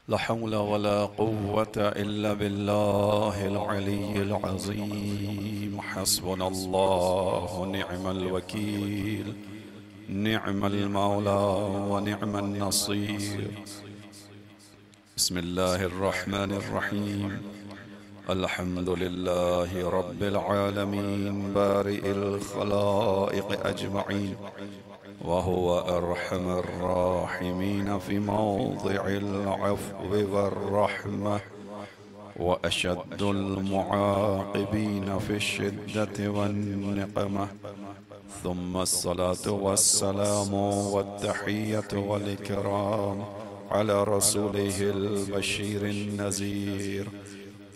لا حول ولا قوة إلا بالله العلي العظيم. حسبنا الله ونعم الوكيل، نعم المولى ونعم النصير. بسم الله الرحمن الرحيم. الحمد لله رب العالمين بارئ الخلائق أجمعين، وهو أرحم الراحمين في موضع العفو والرحمة، وأشد المعاقبين في الشدة والنقمة. ثم الصلاة والسلام والتحية والإكرام على رسوله البشير النذير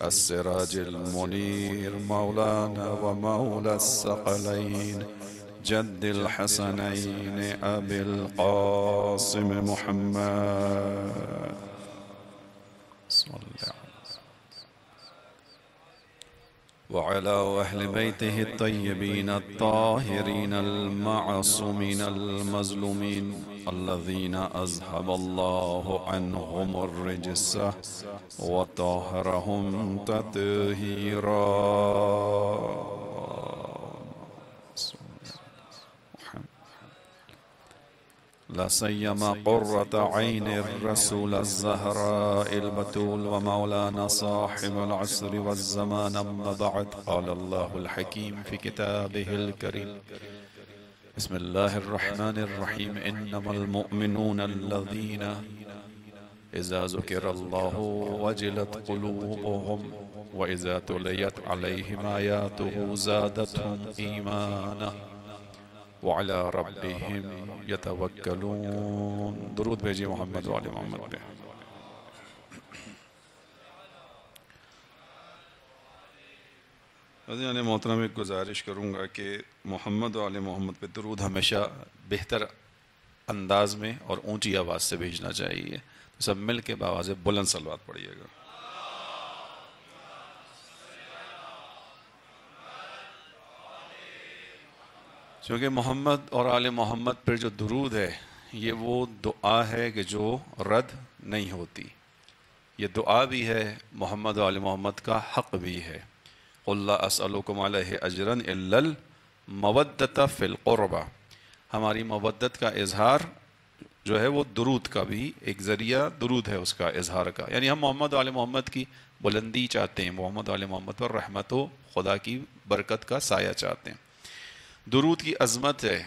السراج المنير، مولانا ومولى الثقلين جد الحسنين أبي القاسم محمد صلى الله عليه وسلم وعلى أهل بيته الطيبين الطاهرين المعصومين المظلومين الذين أذهب الله عنهم الرجس وطهرهم تطهيرا. لا سيما قرة عين الرسول الزهراء البتول ومولانا صاحب العصر والزمان. أما بعد، قال الله الحكيم في كتابه الكريم: بسم الله الرحمن الرحيم. إنما المؤمنون الذين إذا ذكر الله وجلت قلوبهم وإذا تليت عليهم آياته زادتهم إيمانا وعلى ربهم يتوكلون. درود بھیجیے محمد و آل محمد پہ. عزیزان محترم، ایک گزارش کروں گا کہ محمد و آل محمد پہ درود ہمیشہ بہتر انداز میں اور اونچی آواز سے بھیجنا چاہیے. تو سب مل کے بآواز بلند صلوات پڑھیے گا. چونکہ محمد اور آل محمد پر جو درود ہے یہ وہ دعا ہے کہ جو رد نہیں ہوتی. یہ دعا بھی ہے، محمد و آل محمد کا حق بھی ہے. قُلْ لَا أَسْأَلُكُمْ عَلَيْهِ أَجْرًا إِلَّا الْمَوَدَّةَ فِي الْقُرْبَى. ہماری محبت کا اظہار جو ہے وہ درود کا بھی ایک ذریعہ درود ہے اس کا اظہار کا. یعنی ہم محمد و آل محمد کی بلندی چاہتے ہیں، محمد و آل محمد پر رحمت و خدا کی برکت کا سایہ چاہتے ہیں. درود کی عظمت ہے.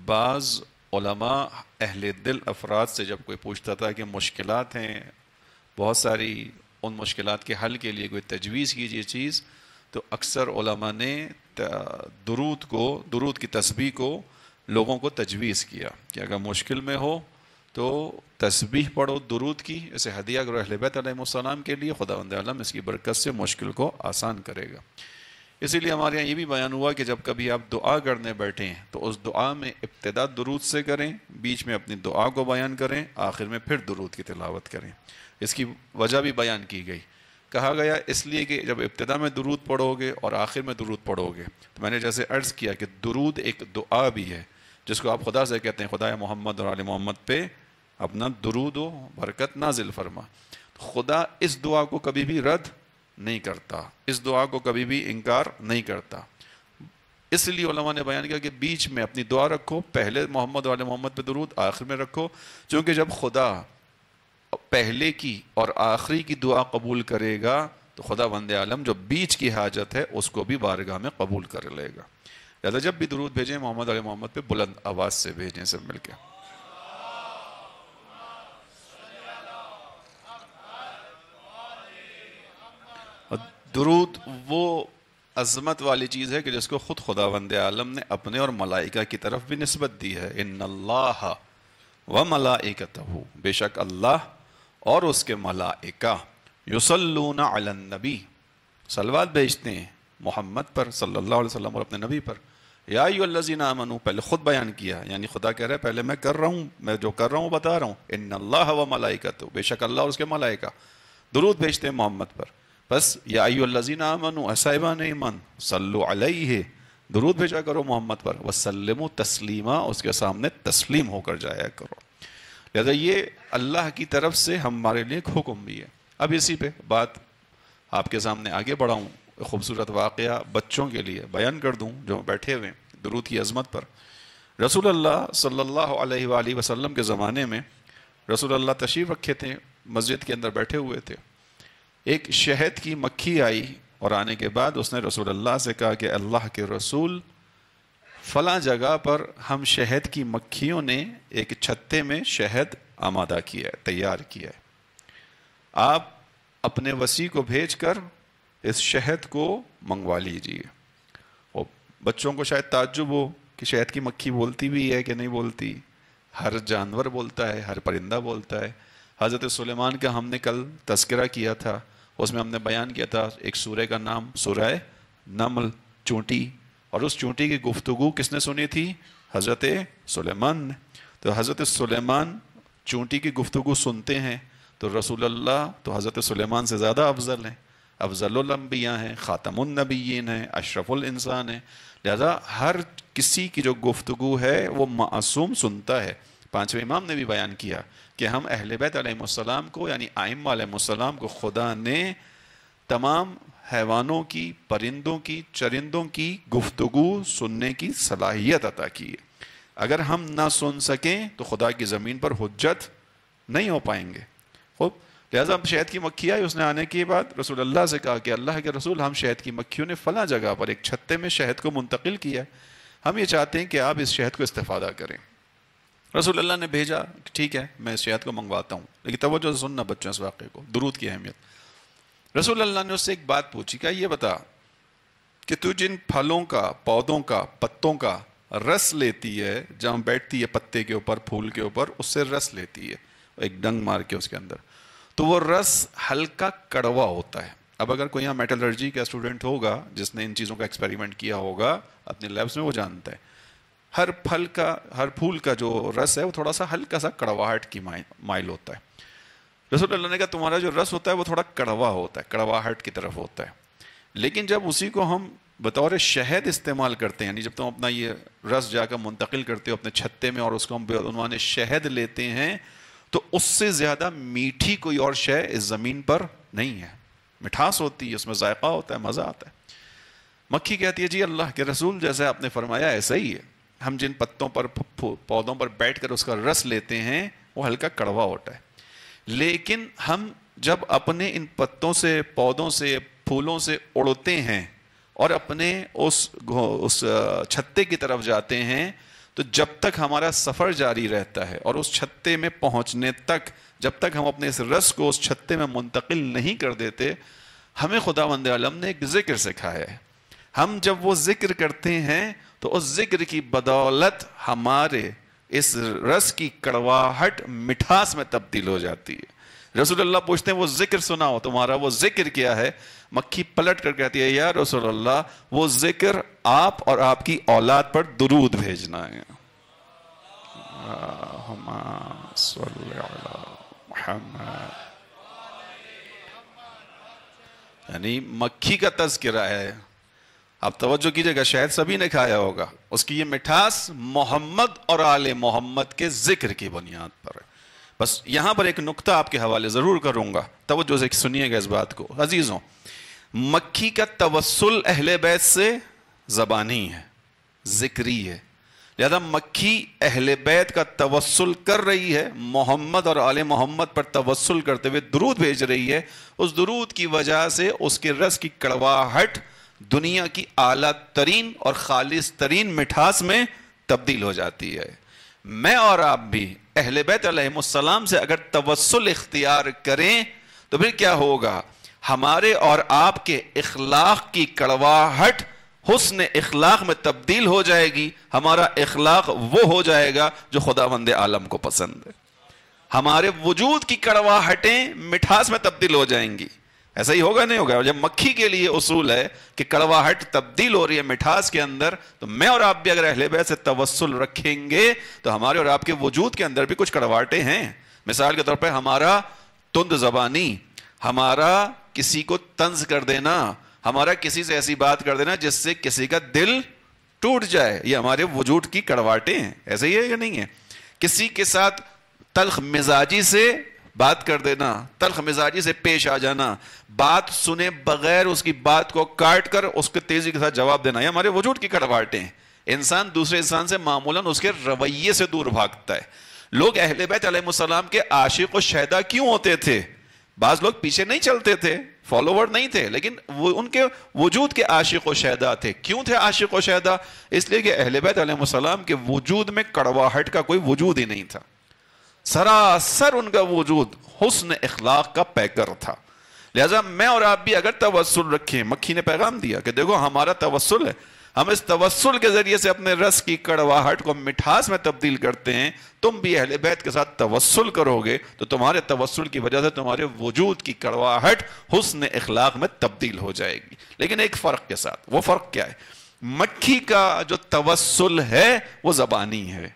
بعض علماء اہل دل افراد سے جب کوئی پوچھتا تھا کہ مشکلات ہیں بہت ساری، ان مشکلات کے حل کے لیے کوئی تجویز کیجیے چیز، تو اکثر علماء نے درود کی تسبیح کو لوگوں کو تجویز کیا کہ اگر مشکل میں ہو تو تسبیح پڑھو درود کی، اسے ہدیہ کرو اہل بیت علیہ السلام کے لیے، خداوند عالم اس کی برکت سے مشکل کو آسان کرے گا. اسی لیے ہمارے یہاں یہ بھی بیان ہوا کہ جب کبھی آپ دعا کرنے بیٹھیں تو اس دعا میں ابتدا درود سے کریں، بیچ میں اپنی دعا کو بیان کریں، آخر میں پھر درود کی تلاوت کریں. اس کی وجہ بھی بیان کی گئی. کہا گیا اس لیے کہ جب ابتدا میں درود پڑھو گے اور آخر میں درود پڑھو گے تو میں نے جیسے عرض کیا کہ درود ایک دعا بھی ہے جس کو آپ خدا سے کہتے ہیں خدا محمد اور آل محمد پہ اپنا درود و برکت نازل فرما. خدا اس دعا کو کبھی بھی رد نہیں کرتا، اس دعا کو کبھی بھی انکار نہیں کرتا. اس لیے علماء نے بیان کیا کہ بیچ میں اپنی دعا رکھو، پہلے محمد و آل محمد پہ درود آخر میں رکھو، چونکہ جب خدا پہلے کی اور آخری کی دعا قبول کرے گا تو خدا وند عالم جو بیچ کی حاجت ہے اس کو بھی بارگاہ میں قبول کر لے گا. لہذا جب بھی درود بھیجیں محمد علیہ محمد پہ بلند آواز سے بھیجیں سب مل کے. درود وہ عظمت والی چیز ہے کہ جس کو خود خداوند عالم نے اپنے اور ملائکہ کی طرف بھی نسبت دی ہے. ان اللہ و ملائکتہ، بے شک اللہ اور اس کے ملائکہ یصلون علی النبی، صلوات بھیجتے ہیں محمد پر صلی اللہ علیہ وسلم اور اپنے نبی پر. یا ایھا الذین آمنوا، پہلے خود بیان کیا، یعنی خدا کہہ رہا ہے پہلے میں کر رہا ہوں، میں جو کر رہا ہوں بتا رہا ہوں. ان اللہ و ملائکتہ، بے شک اللہ اور اس کے ملائکہ درود بھیجتے ہیں محمد پر. بس یا ایھا الذین آمنوا، صاحبان ایمان، صلو علیہ، درود بھیجا کرو محمد پر، وسلموا تسلیما، اس کے سامنے تسلیم ہو کر جایا کرو. لہذا یہ اللہ کی طرف سے ہمارے لیے ایک حکم بھی ہے. اب اسی پہ بات آپ کے سامنے آگے بڑھاؤں, خوبصورت واقعہ بچوں کے لیے بیان کر دوں جو بیٹھے ہوئے درود کی عظمت پر. رسول اللہ صلی اللہ علیہ وآلہ وسلم کے زمانے میں رسول اللہ تشریف رکھے تھے, مسجد کے اندر بیٹھے ہوئے تھے. ایک شہد کی مکھی آئی اور آنے کے بعد اس نے رسول اللہ سے کہا کہ اللہ کے رسول, فلاں جگہ پر ہم شہد کی مکھیوں نے ایک چھتے میں شہد آمادہ کیا ہے, تیار کیا ہے, آپ اپنے وصی کو بھیج کر اس شہد کو منگوا لیجیے. اور بچوں کو شاید تعجب ہو کہ شہد کی مکھی بولتی بھی ہے کہ نہیں بولتی. ہر جانور بولتا ہے, ہر پرندہ بولتا ہے. حضرت سلیمان کا ہم نے کل تذکرہ کیا تھا, اس میں ہم نے بیان کیا تھا ایک سورہ کا نام سورہ نمل, چونٹی, اور اس چونٹی کی گفتگو کس نے سنی تھی؟ حضرت سلیمان نے. تو حضرت سلیمان چونٹی کی گفتگو سنتے ہیں تو رسول اللہ تو حضرت سلیمان سے زیادہ افضل ہیں, افضل الانبیاء ہیں, خاتم النبیین ہیں, اشرف الانسان ہیں. لہذا ہر کسی کی جو گفتگو ہے وہ معصوم سنتا ہے. پانچویں امام نے بھی بیان کیا کہ ہم اہل بیت علیہ السلام کو یعنی ائمہ علیہ السلام کو خدا نے تمام حیوانوں کی, پرندوں کی, چرندوں کی گفتگو سننے کی صلاحیت عطا کی ہے. اگر ہم نہ سن سکیں تو خدا کی زمین پر حجت نہیں ہو پائیں گے. خوب, لہٰذا شہد کی مکھی آئی, اس نے آنے کے بعد رسول اللہ سے کہا کہ اللہ کے رسول ہم شہد کی مکھیوں نے فلاں جگہ پر ایک چھتے میں شہد کو منتقل کیا ہے, ہم یہ چاہتے ہیں کہ آپ اس شہد کو استفادہ کریں. رسول اللہ نے بھیجا, ٹھیک ہے میں اس شہد کو منگواتا ہوں. لیکن توجہ سے سننا بچوں اس واقعے کو, درود کی اہمیت. رسول اللہ نے اس سے ایک بات پوچھی, کہ یہ بتا کہ تو جن پھلوں کا, پودوں کا, پتوں کا رس لیتی ہے, جہاں بیٹھتی ہے پتے کے اوپر, پھول کے اوپر, اس سے رس لیتی ہے ایک ڈنگ مار کے اس کے اندر, تو وہ رس ہلکا کڑوا ہوتا ہے. اب اگر کوئی یہاں میٹلرجی کا اسٹوڈنٹ ہوگا جس نے ان چیزوں کا ایکسپیریمنٹ کیا ہوگا اپنے لیبس میں, وہ جانتا ہے ہر پھل کا, ہر پھول کا جو رس ہے وہ تھوڑا سا ہلکا سا کڑواہٹ کی مائل ہوتا ہے. رسول اللہ نے کہا تمہارا جو رس ہوتا ہے وہ تھوڑا کڑوا ہوتا ہے, کڑواہٹ کی طرف ہوتا ہے. لیکن جب اسی کو ہم بطور شہد استعمال کرتے ہیں, یعنی جب تم اپنا یہ رس جا کر منتقل کرتے ہو اپنے چھتے میں اور اس کو ہم بعنوان شہد لیتے ہیں, تو اس سے زیادہ میٹھی کوئی اور شے اس زمین پر نہیں ہے. مٹھاس ہوتی ہے, اس میں ذائقہ ہوتا ہے, مزہ آتا ہے. مکھی کہتی ہے جی اللہ کے رسول جیسے آپ نے فرمایا ایسا ہی ہے, ہم جن پتوں پر, پودوں پر بیٹھ کر اس کا رس لیتے ہیں وہ ہلکا کڑوا ہوتا ہے. لیکن ہم جب اپنے ان پتوں سے, پودوں سے, پھولوں سے اڑتے ہیں اور اپنے اس چھتے کی طرف جاتے ہیں, تو جب تک ہمارا سفر جاری رہتا ہے اور اس چھتے میں پہنچنے تک جب تک ہم اپنے اس رس کو اس چھتے میں منتقل نہیں کر دیتے, ہمیں خداوند عالم نے ایک ذکر سکھایا ہے. ہم جب وہ ذکر کرتے ہیں تو اس ذکر کی بدولت ہمارے اس رس کی کڑواہٹ مٹھاس میں تبدیل ہو جاتی ہے. رسول اللہ پوچھتے ہیں وہ ذکر سناؤ, تمہارا وہ ذکر کیا ہے؟ مکھی پلٹ کر کہتی ہے یا رسول اللہ وہ ذکر آپ اور آپ کی اولاد پر درود بھیجنا ہے. اللہم صلی علی محمد. یعنی مکھی کا تذکرہ ہے. آپ توجہ کیجئے گا, شاید سبھی نے کھایا ہوگا, اس کی یہ مٹھاس محمد اور آل محمد کے ذکر کی بنیاد پر ہے. بس یہاں پر ایک نقطہ آپ کے حوالے ضرور کروں گا, توجہ سے سنیے گا اس بات کو. عزیزوں, مکھی کا توسل اہل بیت سے زبانی ہے, ذکری ہے. لہذا مکھی اہل بیت کا توسل کر رہی ہے, محمد اور آل محمد پر توسل کرتے ہوئے درود بھیج رہی ہے. اس درود کی وجہ سے اس کے رس کی کڑواہٹ دنیا کی اعلیٰ ترین اور خالص ترین مٹھاس میں تبدیل ہو جاتی ہے. میں اور آپ بھی اہل بیت علیہ السلام سے اگر توسل اختیار کریں تو پھر کیا ہوگا؟ ہمارے اور آپ کے اخلاق کی کڑواہٹ حسن اخلاق میں تبدیل ہو جائے گی. ہمارا اخلاق وہ ہو جائے گا جو خداوند عالم کو پسند ہے. ہمارے وجود کی کڑواہٹیں مٹھاس میں تبدیل ہو جائیں گی. ایسا ہی ہوگا نہیں ہوگا؟ جب مکھی کے لیے اصول ہے کہ کڑواہٹ تبدیل ہو رہی ہے مٹھاس کے اندر, تو میں اور آپ بھی اگر اہل بیت سے توسل رکھیں گے تو ہمارے اور آپ کے وجود کے اندر بھی کچھ کڑواہٹیں ہیں. مثال کے طور پہ ہمارا تند زبانی, ہمارا کسی کو طنز کر دینا, ہمارا کسی سے ایسی بات کر دینا جس سے کسی کا دل ٹوٹ جائے, یہ ہمارے وجود کی کڑواہٹیں ہیں. ایسا ہی ہے یا نہیں ہے؟ کسی کے ساتھ تلخ مزاجی سے بات کر دینا، تلخ مزاجی سے پیش آ جانا، بات سنے بغیر اس کی بات کو کاٹ کر اس کے تیزی کے ساتھ جواب دینا، یہ ہمارے وجود کی کڑواہٹیں ہیں۔ انسان دوسرے انسان سے معمولاً اس کے رویے سے دور بھاگتا ہے۔ لوگ اہل بیت علیہ السلام کے عاشق و شہداء کیوں ہوتے تھے؟ بعض لوگ پیچھے نہیں چلتے تھے، فالوور نہیں تھے، لیکن وہ ان کے وجود کے عاشق و شہداء تھے۔ کیوں تھے عاشق و شہداء؟ اس لیے کہ اہل بیت علیہ السلام کے وجود میں کڑواہٹ کا کوئی وجود ہی نہیں تھا، سراسر ان کا وجود حسن اخلاق کا پیکر تھا۔ لہذا میں اور آپ بھی اگر توسل رکھیں، مکھی نے پیغام دیا کہ دیکھو ہمارا توسل ہے، ہم اس توسل کے ذریعے سے اپنے رس کی کڑواہٹ کو مٹھاس میں تبدیل کرتے ہیں، تم بھی اہل بیت کے ساتھ توسل کرو گے تو تمہارے توسل کی وجہ سے تمہارے وجود کی کڑواہٹ حسن اخلاق میں تبدیل ہو جائے گی، لیکن ایک فرق کے ساتھ۔ وہ فرق کیا ہے؟ مکھی کا جو توسل ہے وہ زبانی ہے،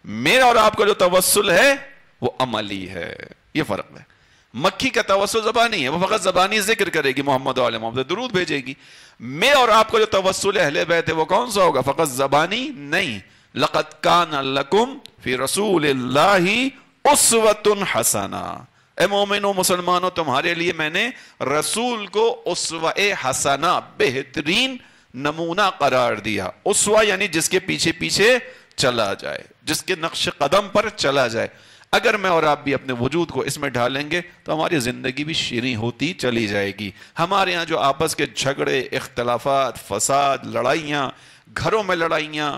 میرا اور آپ کا جو توسل ہے وہ عملی ہے، یہ فرق ہے۔ مکھی کا توسل زبانی ہے، وہ فقط زبانی ذکر کرے گی، محمد و آل محمد درود بھیجے گی۔ میں اور آپ کا جو توسل اہل بیت ہے وہ کون سا ہوگا؟ فقط زبانی نہیں۔ لَقَدْ كَانَ لَكُمْ فِي رَسُولِ اللَّهِ أُسْوَةٌ حَسَنَةٌ، اے مومنو مسلمانوں تمہارے لیے میں نے رسول کو اسوہ حسنہ، بہترین نمونہ قرار دیا۔ اسوہ یعنی جس کے پیچھے پیچھے چلا جائے، جس کے نقش قدم پر چلا جائے۔ اگر میں اور آپ بھی اپنے وجود کو اس میں ڈھالیں گے تو ہماری زندگی بھی شیریں ہوتی چلی جائے گی۔ ہمارے ہاں جو آپس کے جھگڑے، اختلافات، فساد، لڑائیاں، گھروں میں لڑائیاں،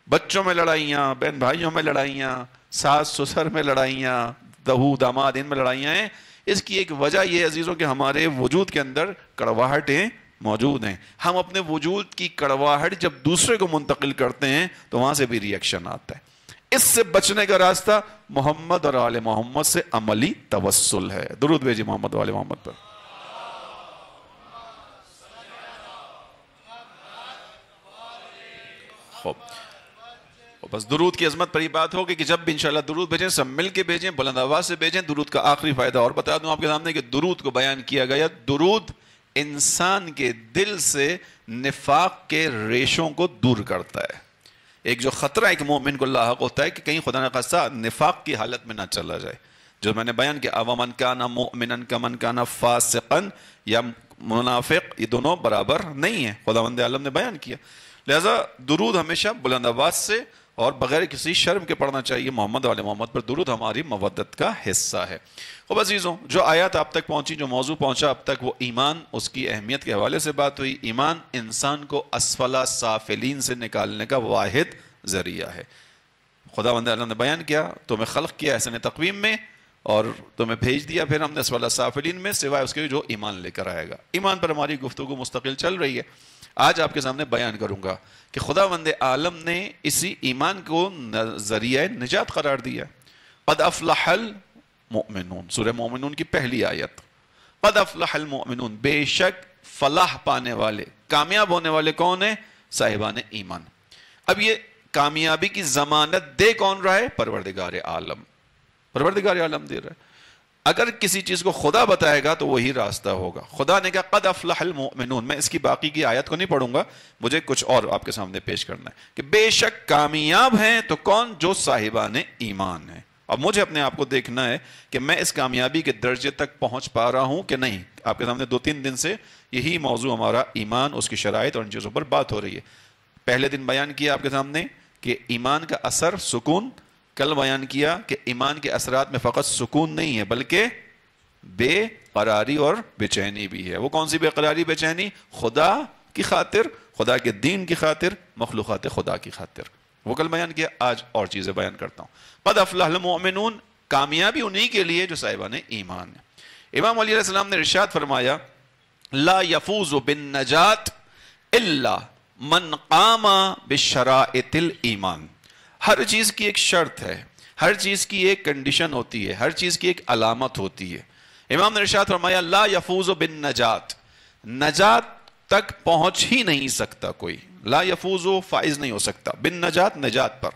بچوں میں لڑائیاں، بہن بھائیوں میں لڑائیاں، ساس سسر میں لڑائیاں، بہو داماد ان میں لڑائیاں ہیں، اس کی ایک وجہ یہ عزیزوں کہ ہمارے وجود کے اندر کڑواہٹیں موجود ہیں۔ ہم اپنے وجود کی کڑواہٹ جب دوسرے کو منتقل کرتے ہیں تو وہاں سے بھی ریئیکشن آتا ہے۔ اس سے بچنے کا راستہ محمد اور آل محمد سے عملی توسل ہے۔ درود بھیجی محمد و آل محمد پر۔ خوب، بس درود کی عظمت پر ہی بات ہوگی کہ جب بھی انشاءاللہ درود بھیجیں سب مل کے بھیجیں، بلند آواز سے بھیجیں۔ درود کا آخری فائدہ اور بتا دوں آپ کے سامنے کہ درود کو بیان کیا گیا، درود انسان کے دل سے نفاق کے ریشوں کو دور کرتا ہے۔ ایک جو خطرہ ایک مومن کو لاحق ہوتا ہے کہ کہیں خدا نخواستہ نفاق کی حالت میں نہ چلا جائے، جو میں نے بیان کیا، اومن کان مؤمنا کمن کان فاسقا، یا منافق، یہ دونوں برابر نہیں ہیں، خداوند عالم نے بیان کیا۔ لہذا درود ہمیشہ بلند آواز سے اور بغیر کسی شرم کے پڑھنا چاہیے۔ محمد علیہ محمد پر درود ہماری مودت کا حصہ ہے۔ خوب عزیزوں، جو آیات آپ تک پہنچی، جو موضوع پہنچا اب تک، وہ ایمان، اس کی اہمیت کے حوالے سے بات ہوئی۔ ایمان انسان کو اسفل سافلین سے نکالنے کا واحد ذریعہ ہے۔ خداوند عالم نے بیان کیا، تمہیں خلق کیا احسن تقویم میں اور تمہیں بھیج دیا پھر ہم نے اسفل سافلین میں، سوائے اس کے جو ایمان لے کر آئے گا۔ ایمان پر ہماری گفتگو مستقل چل رہی ہے۔ آج آپ کے سامنے بیان کروں گا کہ خداوند عالم نے اسی ایمان کو ذریعہ نجات قرار دیا۔ قد افلح المؤمنون، سورہ مومنون کی پہلی آیت، قد افلح المؤمنون، بے شک فلاح پانے والے، کامیاب ہونے والے کون ہیں؟ صاحبان ایمان۔ اب یہ کامیابی کی ضمانت دے کون رہا ہے؟ پروردگار عالم، پروردگار عالم دے رہا ہے۔ اگر کسی چیز کو خدا بتائے گا تو وہی راستہ ہوگا۔ خدا نے کہا قد افلح المؤمنون، میں اس کی باقی کی آیت کو نہیں پڑھوں گا، مجھے کچھ اور آپ کے سامنے پیش کرنا ہے کہ بے شک کامیاب ہیں تو کون؟ جو صاحبان ایمان ہیں۔ اب مجھے اپنے آپ کو دیکھنا ہے کہ میں اس کامیابی کے درجے تک پہنچ پا رہا ہوں کہ نہیں۔ آپ کے سامنے 2-3 دن سے یہی موضوع ہمارا ایمان، اس کی شرائط اور ان چیزوں پر بات ہو رہی ہے۔ پہلے دن بیان کیا آپ کے سامنے کہ ایمان کا اثر سکون، کل بیان کیا کہ ایمان کے اثرات میں فقط سکون نہیں ہے بلکہ بے قراری اور بے چینی بھی ہے۔ وہ کون سی بے قراری بے چینی؟ خدا کی خاطر، خدا کے دین کی خاطر، مخلوقات خدا کی خاطر، وہ کل بیان کیا۔ آج اور چیزیں بیان کرتا ہوں۔ قد افلح المؤمنون، کامیابی انہی کے لیے جو صاحبان ایمان ہے۔ امام علی علیہ السلام نے ارشاد فرمایا لا یفوز بالنجات الا من قام بشرائط الایمان۔ ہر چیز کی ایک شرط ہے، ہر چیز کی ایک کنڈیشن ہوتی ہے، ہر چیز کی ایک علامت ہوتی ہے۔ امام نے ارشاد فرمایا لا یفوز بالنجات، نجات تک پہنچ ہی نہیں سکتا کوئی، لا یفوز فائز نہیں ہو سکتا بالنجات، نجات پر،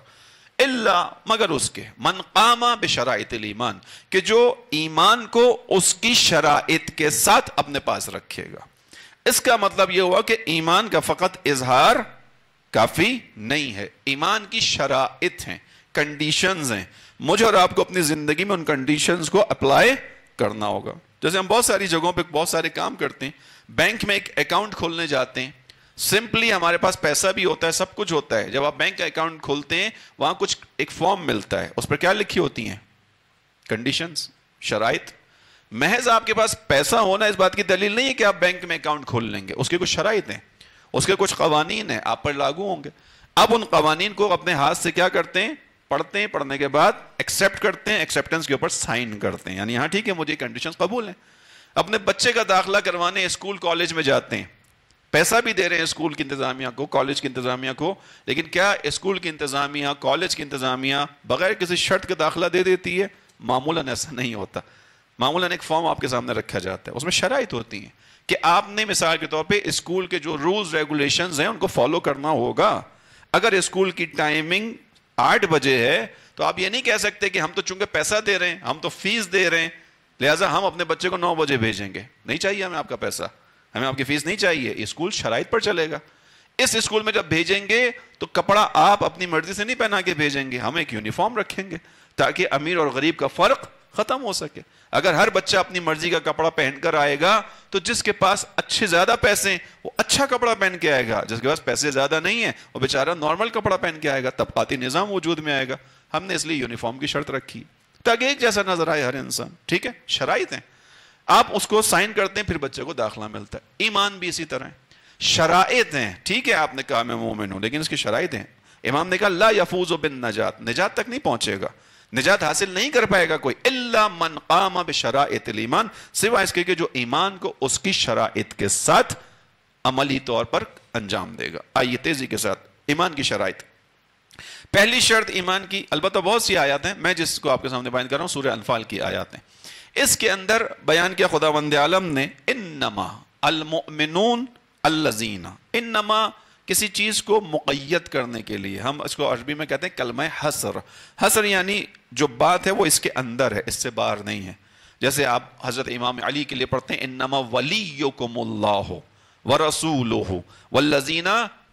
الا مگر اس کے، من قام بشرائط الایمان، کہ جو ایمان کو اس کی شرائط کے ساتھ اپنے پاس رکھے گا۔ اس کا مطلب یہ ہوا کہ ایمان کا فقط اظہار کافی نہیں ہے، ایمان کی شرائط ہیں، کنڈیشنز ہیں, مجھے اور آپ کو اپنی زندگی میں ان کنڈیشنز کو اپلائی کرنا ہوگا. جیسے ہم بہت ساری جگہوں پہ بہت سارے کام کرتے ہیں, بینک میں ایک اکاؤنٹ کھولنے جاتے ہیں, سمپلی ہمارے پاس پیسہ بھی ہوتا ہے, سب کچھ ہوتا ہے. جب آپ بینک کا اکاؤنٹ کھولتے ہیں وہاں کچھ ایک فارم ملتا ہے, اس پر کیا لکھی ہوتی ہیں؟ کنڈیشنز, شرائط. محض آپ کے پاس پیسہ ہونا اس بات کی دلیل نہیں ہے کہ آپ بینک میں اکاؤنٹ کھول لیں گے. اس کے کچھ شرائط ہیں, اس کے کچھ قوانین ہیں, آپ پر لاگو ہوں گے. اب ان قوانین کو اپنے ہاتھ سے کیا کرتے ہیں؟ پڑھتے ہیں, پڑھنے کے بعد ایکسیپٹ کرتے ہیں, ایکسیپٹنس کے اوپر سائن کرتے ہیں, یعنی ہاں ٹھیک ہے مجھے کنڈیشنز قبول ہیں. اپنے بچے کا داخلہ کروانے اسکول کالج میں جاتے ہیں, پیسہ بھی دے رہے ہیں اسکول کی انتظامیہ کو, کالج کی انتظامیہ کو, لیکن کیا اسکول کی انتظامیہ, کالج کی انتظامیہ بغیر کسی شرط کے داخلہ دے دیتی ہے؟ معمولاً ایسا نہیں ہوتا. معمولاً ایک فارم آپ کے سامنے رکھا جاتا ہے, اس میں شرائط ہوتی ہیں کہ آپ نے مثال کے طور پہ اسکول کے جو رولز ریگولیشنز ہیں ان کو فالو کرنا ہوگا. اگر اسکول کی ٹائمنگ 8 بجے ہے تو آپ یہ نہیں کہہ سکتے کہ ہم تو چونکہ پیسہ دے رہے ہیں, ہم تو فیس دے رہے ہیں, لہٰذا ہم اپنے بچے کو 9 بجے بھیجیں گے. نہیں چاہیے ہمیں آپ کا پیسہ, ہمیں آپ کی فیس نہیں چاہیے. اسکول شرائط پر چلے گا. اس اسکول میں جب بھیجیں گے تو کپڑا آپ اپنی مرضی سے نہیں پہنا کے بھیجیں گے, ہم ایک یونیفارم رکھیں گے تاکہ امیر اور غریب کا فرق ختم ہو سکے. اگر ہر بچہ اپنی مرضی کا کپڑا پہن کر آئے گا تو جس کے پاس اچھے زیادہ پیسے ہیں وہ اچھا کپڑا پہن کے آئے گا, جس کے پاس پیسے زیادہ نہیں ہیں وہ بیچارہ نارمل کپڑا پہن کے آئے گا. طبقاتی نظام وجود میں آئے گا. ہم نے اس لیے یونیفارم کی شرط رکھی تاکہ ایک جیسا نظر آئے ہر انسان. ٹھیک ہے, شرائط ہیں, آپ اس کو سائن کرتے ہیں, پھر بچے کو داخلہ ملتا ہے. ایمان بھی اسی طرح ہے, شرائط ہیں. ٹھیک ہے, آپ نے کہا میں مومن ہوں, لیکن اس کی شرائط ہیں. امام نے کہا لا یفوز بالنجات, نجات تک نہیں پہنچے گا, نجات حاصل نہیں کر پائے گا کوئی, الا من قام بشرائط الایمان, سوائے اس کے کہ جو ایمان کو اس کی شرائط کے ساتھ عملی طور پر انجام دے گا. آئیے تیزی کے ساتھ ایمان کی شرائط. پہلی شرط ایمان کی, البتہ بہت سی آیات ہیں, میں جس کو آپ کے سامنے بیان کر رہا ہوں سورہ انفال کی آیات ہیں. اس کے اندر بیان کیا خداوند عالم نے انما المؤمنون الذین, انما کسی چیز کو مقید کرنے کے لیے, ہم اس کو عربی میں کہتے ہیں کلمہ حصر. حصر یعنی جو بات ہے وہ اس کے اندر ہے, اس سے باہر نہیں ہے. جیسے آپ حضرت امام علی کے لیے پڑھتے ہیں انما ولیکم اللہ ورسولہ والذین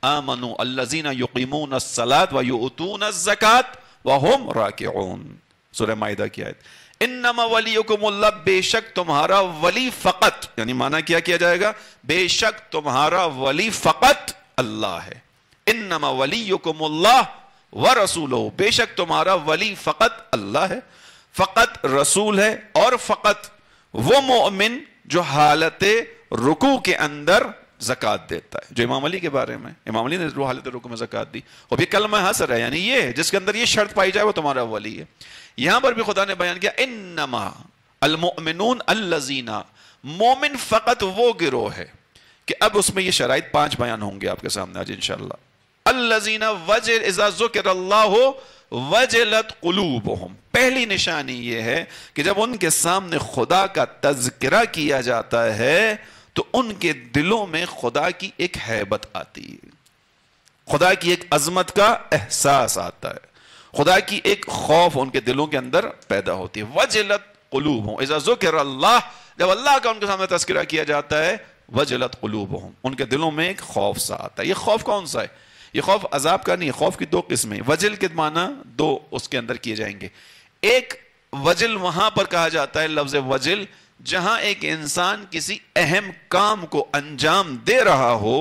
آمنوا الذین یقیمون الصلاۃ ویؤتون الزکاۃ وہم راکعون, سورہ مائدہ کی آیت. انما ولیکم اللہ, بے شک تمہارا ولی فقط, یعنی معنی کیا کیا جائے گا, بے شک تمہارا ولی فقط اللہ ہے. انما ولیکم اللہ ورسولہ, بے شک تمہارا ولی فقط اللہ ہے, فقط رسول ہے, اور فقط وہ مومن جو حالت رکوع کے اندر زکوٰۃ دیتا ہے. جو امام علی کے بارے میں, امام علی نے جو حالت رکوع میں زکوٰۃ دی, وہ بھی کلمہ حصر ہے, یعنی یہ جس کے اندر یہ شرط پائی جائے وہ تمہارا ولی ہے. یہاں پر بھی خدا نے بیان کیا انما المؤمنون الذین, مومن فقط وہ گروہ ہے, کہ اب اس میں یہ شرائط 5 بیان ہوں گے آپ کے سامنے آج انشاءاللہ. الذین اذا ذکر اللہ وجلت قلوبہم, پہلی نشانی یہ ہے کہ جب ان کے سامنے خدا کا تذکرہ کیا جاتا ہے تو ان کے دلوں میں خدا کی ایک ہیبت آتی ہے, خدا کی ایک عظمت کا احساس آتا ہے, خدا کی ایک خوف ان کے دلوں کے اندر پیدا ہوتی ہے. وجلت قلوبہم اذا ذکر اللہ, جب اللہ کا ان کے سامنے تذکرہ کیا جاتا ہے, وجلت قلوبہم, ان کے دلوں میں ایک خوف سا آتا ہے. یہ خوف کون سا ہے؟ یہ خوف عذاب کا نہیں, خوف کی 2 قسمیں. وجل کے معنی 2 اس کے اندر کیے جائیں گے. ایک وجل وہاں پر کہا جاتا ہے, لفظ وجل, جہاں ایک انسان کسی اہم کام کو انجام دے رہا ہو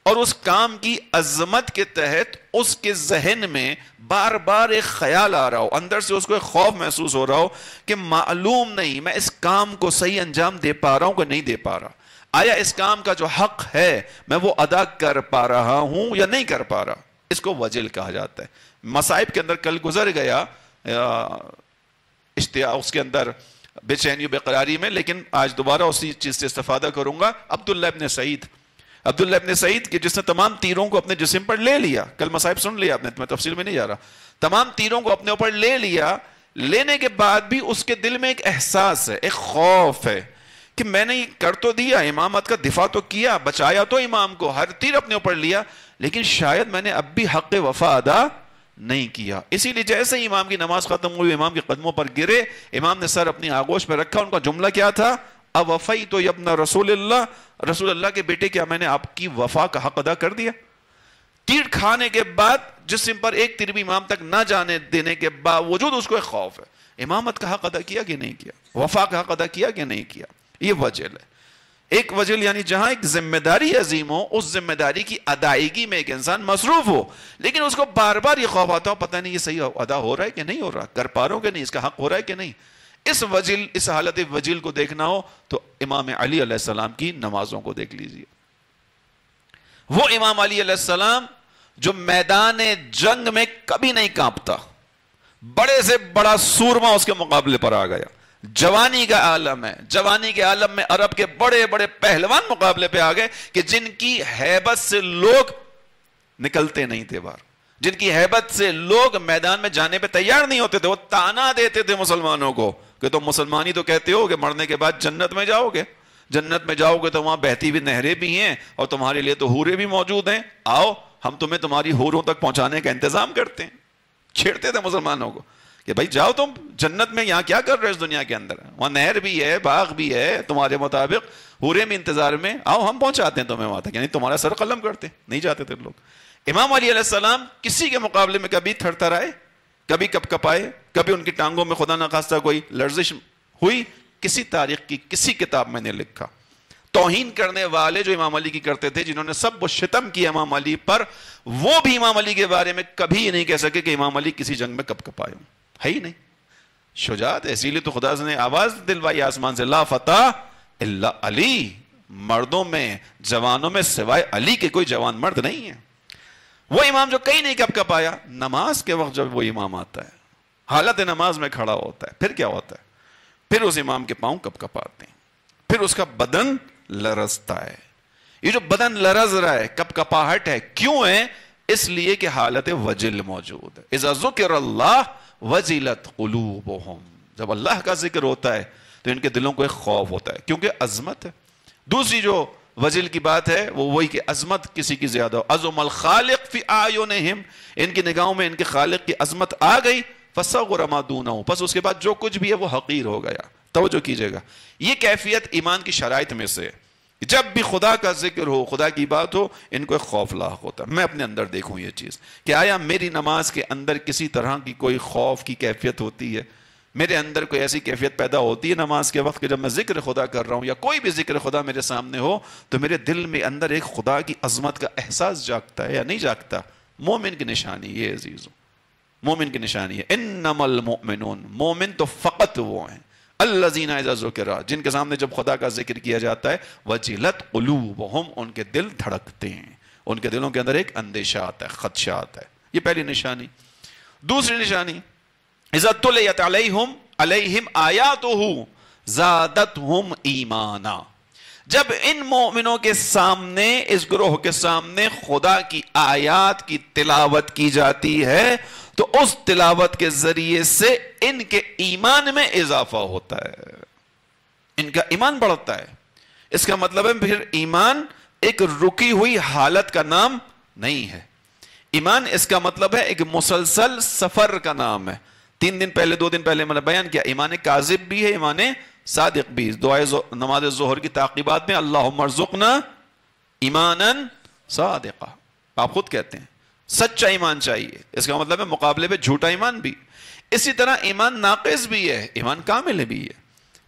اور اس کام کی عظمت کے تحت اس کے ذہن میں بار بار ایک خیال آ رہا ہو, اندر سے اس کو ایک خوف محسوس ہو رہا ہو کہ معلوم نہیں میں اس کام کو صحیح انجام دے پا رہا ہوں کہ نہیں دے پا رہا, آیا اس کام کا جو حق ہے میں وہ ادا کر پا رہا ہوں یا نہیں کر پا رہا. اس کو وجل کہا جاتا ہے. مصائب کے اندر کل گزر گیا اس کے اندر بے چینی و بے قراری میں, لیکن آج دوبارہ اسی چیز سے استفادہ کروں گا. عبداللہ ابن سعید کہ جس نے تمام تیروں کو اپنے جسم پر لے لیا, کل مصائب سن لیا آپ نے, میں تفصیل میں نہیں جا رہا, تمام تیروں کو اپنے اوپر لے لیا, لینے کے بعد بھی اس کے دل میں ایک احساس ہے, ایک خوف ہے کہ میں نے یہ کر تو دیا, امامت کا دفاع تو کیا, بچایا تو امام کو, ہر تیر اپنے اوپر لیا, لیکن شاید میں نے اب بھی حق وفا ادا نہیں کیا. اسی لیے جیسے ہی امام کی نماز ختم ہوئی, امام کے قدموں پر گرے, امام نے سر اپنی آغوش پہ رکھا, ان کا جملہ کیا تھا, اوفیت یبن رسول اللہ, رسول اللہ کے بیٹے کیا میں نے آپ کی وفا کا حق ادا کر دیا؟ تیر کھانے کے بعد جسم پر ایک تیر بھی امام تک نہ جانے دینے کے باوجود اس کو ایک خوف ہے، امامت کا حق ادا کیا کہ نہیں کیا، وفا کا حق ادا کیا کہ نہیں کیا. یہ وجل ہے. ایک وجل یعنی جہاں ایک ذمہ داری عظیم ہو، اس ذمہ داری کی ادائیگی میں ایک انسان مصروف ہو، لیکن اس کو بار بار یہ خوف آتا ہو پتہ نہیں یہ صحیح ادا ہو رہا ہے کہ نہیں ہو رہا، کر پا رہا ہوں کہ نہیں، اس کا حق ہو رہا ہے کہ نہیں. اس وجل، اس حالت وجل کو دیکھنا ہو تو امام علی علیہ السلام کی نمازوں کو دیکھ لیجئے. وہ امام علی علیہ السلام جو میدان جنگ میں کبھی نہیں کانپتا، بڑے سے بڑا سورما اس کے مقابلے پر آ گیا، جوانی کا عالم ہے، جوانی کے عالم میں عرب کے بڑے بڑے پہلوان مقابلے پہ آ گئے کہ جن کی ہیبت سے لوگ نکلتے نہیں تھے باہر، جن کی ہیبت سے لوگ میدان میں جانے پہ تیار نہیں ہوتے تھے. وہ تانا دیتے تھے مسلمانوں کو کہ تم مسلمانی تو کہتے ہو کہ مرنے کے بعد جنت میں جاؤ گے، جنت میں جاؤ گے تو وہاں بہتی ہوئی نہریں بھی ہیں اور تمہارے لیے تو حوریں بھی موجود ہیں، آؤ ہم تمہیں تمہاری حوروں تک پہنچانے کا انتظام کرتے ہیں. چھیڑتے تھے مسلمانوں کو کہ بھائی جاؤ تم جنت میں، یہاں کیا کر رہے اس دنیا کے اندر، وہاں نہر بھی ہے، باغ بھی ہے تمہارے مطابق، حوریں بھی انتظار میں، آؤ ہم پہنچاتے ہیں تمہیں وہاں تک. یعنی تمہارا سر قلم کرتے نہیں جاتے تھے لوگ. امام علی علیہ السلام کسی کے مقابلے میں کبھی تھر تھر آئے، کبھی کپ کپائے، کبھی ان کی ٹانگوں میں خدا نخواستہ کوئی لرزش ہوئی، کسی تاریخ کی کسی کتاب میں نے لکھا. توہین کرنے والے جو امام علی کی کرتے تھے، جنہوں نے سب و شتم کیا امام علی پر، وہ بھی امام علی کے بارے میں کبھی یہ نہیں کہہ سکے کہ امام علی کسی جنگ میں کپ کپائے ہوں. ہے ہی نہیں. شجاعت، اسی لیے تو خدا نے آواز دلوائی آسمان سے، لا فتح الا علی، مردوں میں جوانوں میں سوائے علی کے کوئی جوان مرد نہیں ہے. وہ امام جو کہیں نہیں کپ کپایا، نماز کے وقت جب وہ امام آتا ہے، حالت نماز میں کھڑا ہوتا ہے، پھر کیا ہوتا ہے؟ پھر اس امام کے پاؤں کپ کپاتے ہیں، پھر اس کا بدن لرزتا ہے. یہ جو بدن لرز رہا ہے، کپ کپاہٹ ہے، کیوں ہے؟ اس لیے کہ حالت وجل موجود ہے. اذا ذکر اللہ وجلت قلوبہم، جب اللہ کا ذکر ہوتا ہے تو ان کے دلوں کو ایک خوف ہوتا ہے، کیونکہ عظمت ہے. دوسری جو وجل کی بات ہے وہ وہی کہ عظمت کسی کی زیادہ ہو. عظم الخالق فی اعینہم، ان کی نگاہوں میں ان کے خالق کی عظمت آ گئی، فصغر ما دونہ، پس اس کے بعد جو کچھ بھی ہے وہ حقیر ہو گیا. توجہ کیجئے گا، یہ کیفیت ایمان کی شرائط میں سے ہے. جب بھی خدا کا ذکر ہو، خدا کی بات ہو، ان کو ایک خوف لاحق ہوتا ہے. میں اپنے اندر دیکھوں یہ چیز کہ آیا میری نماز کے اندر کسی طرح کی کوئی خوف کی کیفیت ہوتی ہے، میرے اندر کوئی ایسی کیفیت پیدا ہوتی ہے نماز کے وقت کہ جب میں ذکر خدا کر رہا ہوں یا کوئی بھی ذکر خدا میرے سامنے ہو تو میرے دل میں اندر ایک خدا کی عظمت کا احساس جاگتا ہے یا نہیں جاگتا؟ مومن کی نشانی یہ عزیزوں، مومن کی نشانی ہے. انما المؤمنون، مومن تو فقط وہ ہیں الذین اذا ذکر، جن کے سامنے جب خدا کا ذکر کیا جاتا ہے، وجلت قلوبہم، ان کے دل دھڑکتے ہیں، ان کے دلوں کے اندر ایک اندیشہ آتا ہے، خدشہ آتا ہے. یہ پہلی نشانی. دوسری نشانی، اذا تلیت علیہم آیاتہ زادتہم ایمانا، جب ان مومنوں کے سامنے، اس گروہ کے سامنے خدا کی آیات کی تلاوت کی جاتی ہے تو اس تلاوت کے ذریعے سے ان کے ایمان میں اضافہ ہوتا ہے، ان کا ایمان بڑھتا ہے. اس کا مطلب ہے پھر ایمان ایک رکی ہوئی حالت کا نام نہیں ہے. ایمان اس کا مطلب ہے ایک مسلسل سفر کا نام ہے. 3 دن پہلے 2 دن پہلے میں نے بیان کیا، ایمان کاذب بھی ہے، ایمان صادق بھی. دعائے نماز ظہر کی تعقیبات میں اللہم ارزقنا ایمانا صادقا، آپ خود کہتے ہیں سچا ایمان چاہیے، اس کا مطلب ہے مقابلے پہ جھوٹا ایمان بھی. اسی طرح ایمان ناقص بھی ہے، ایمان کامل بھی ہے.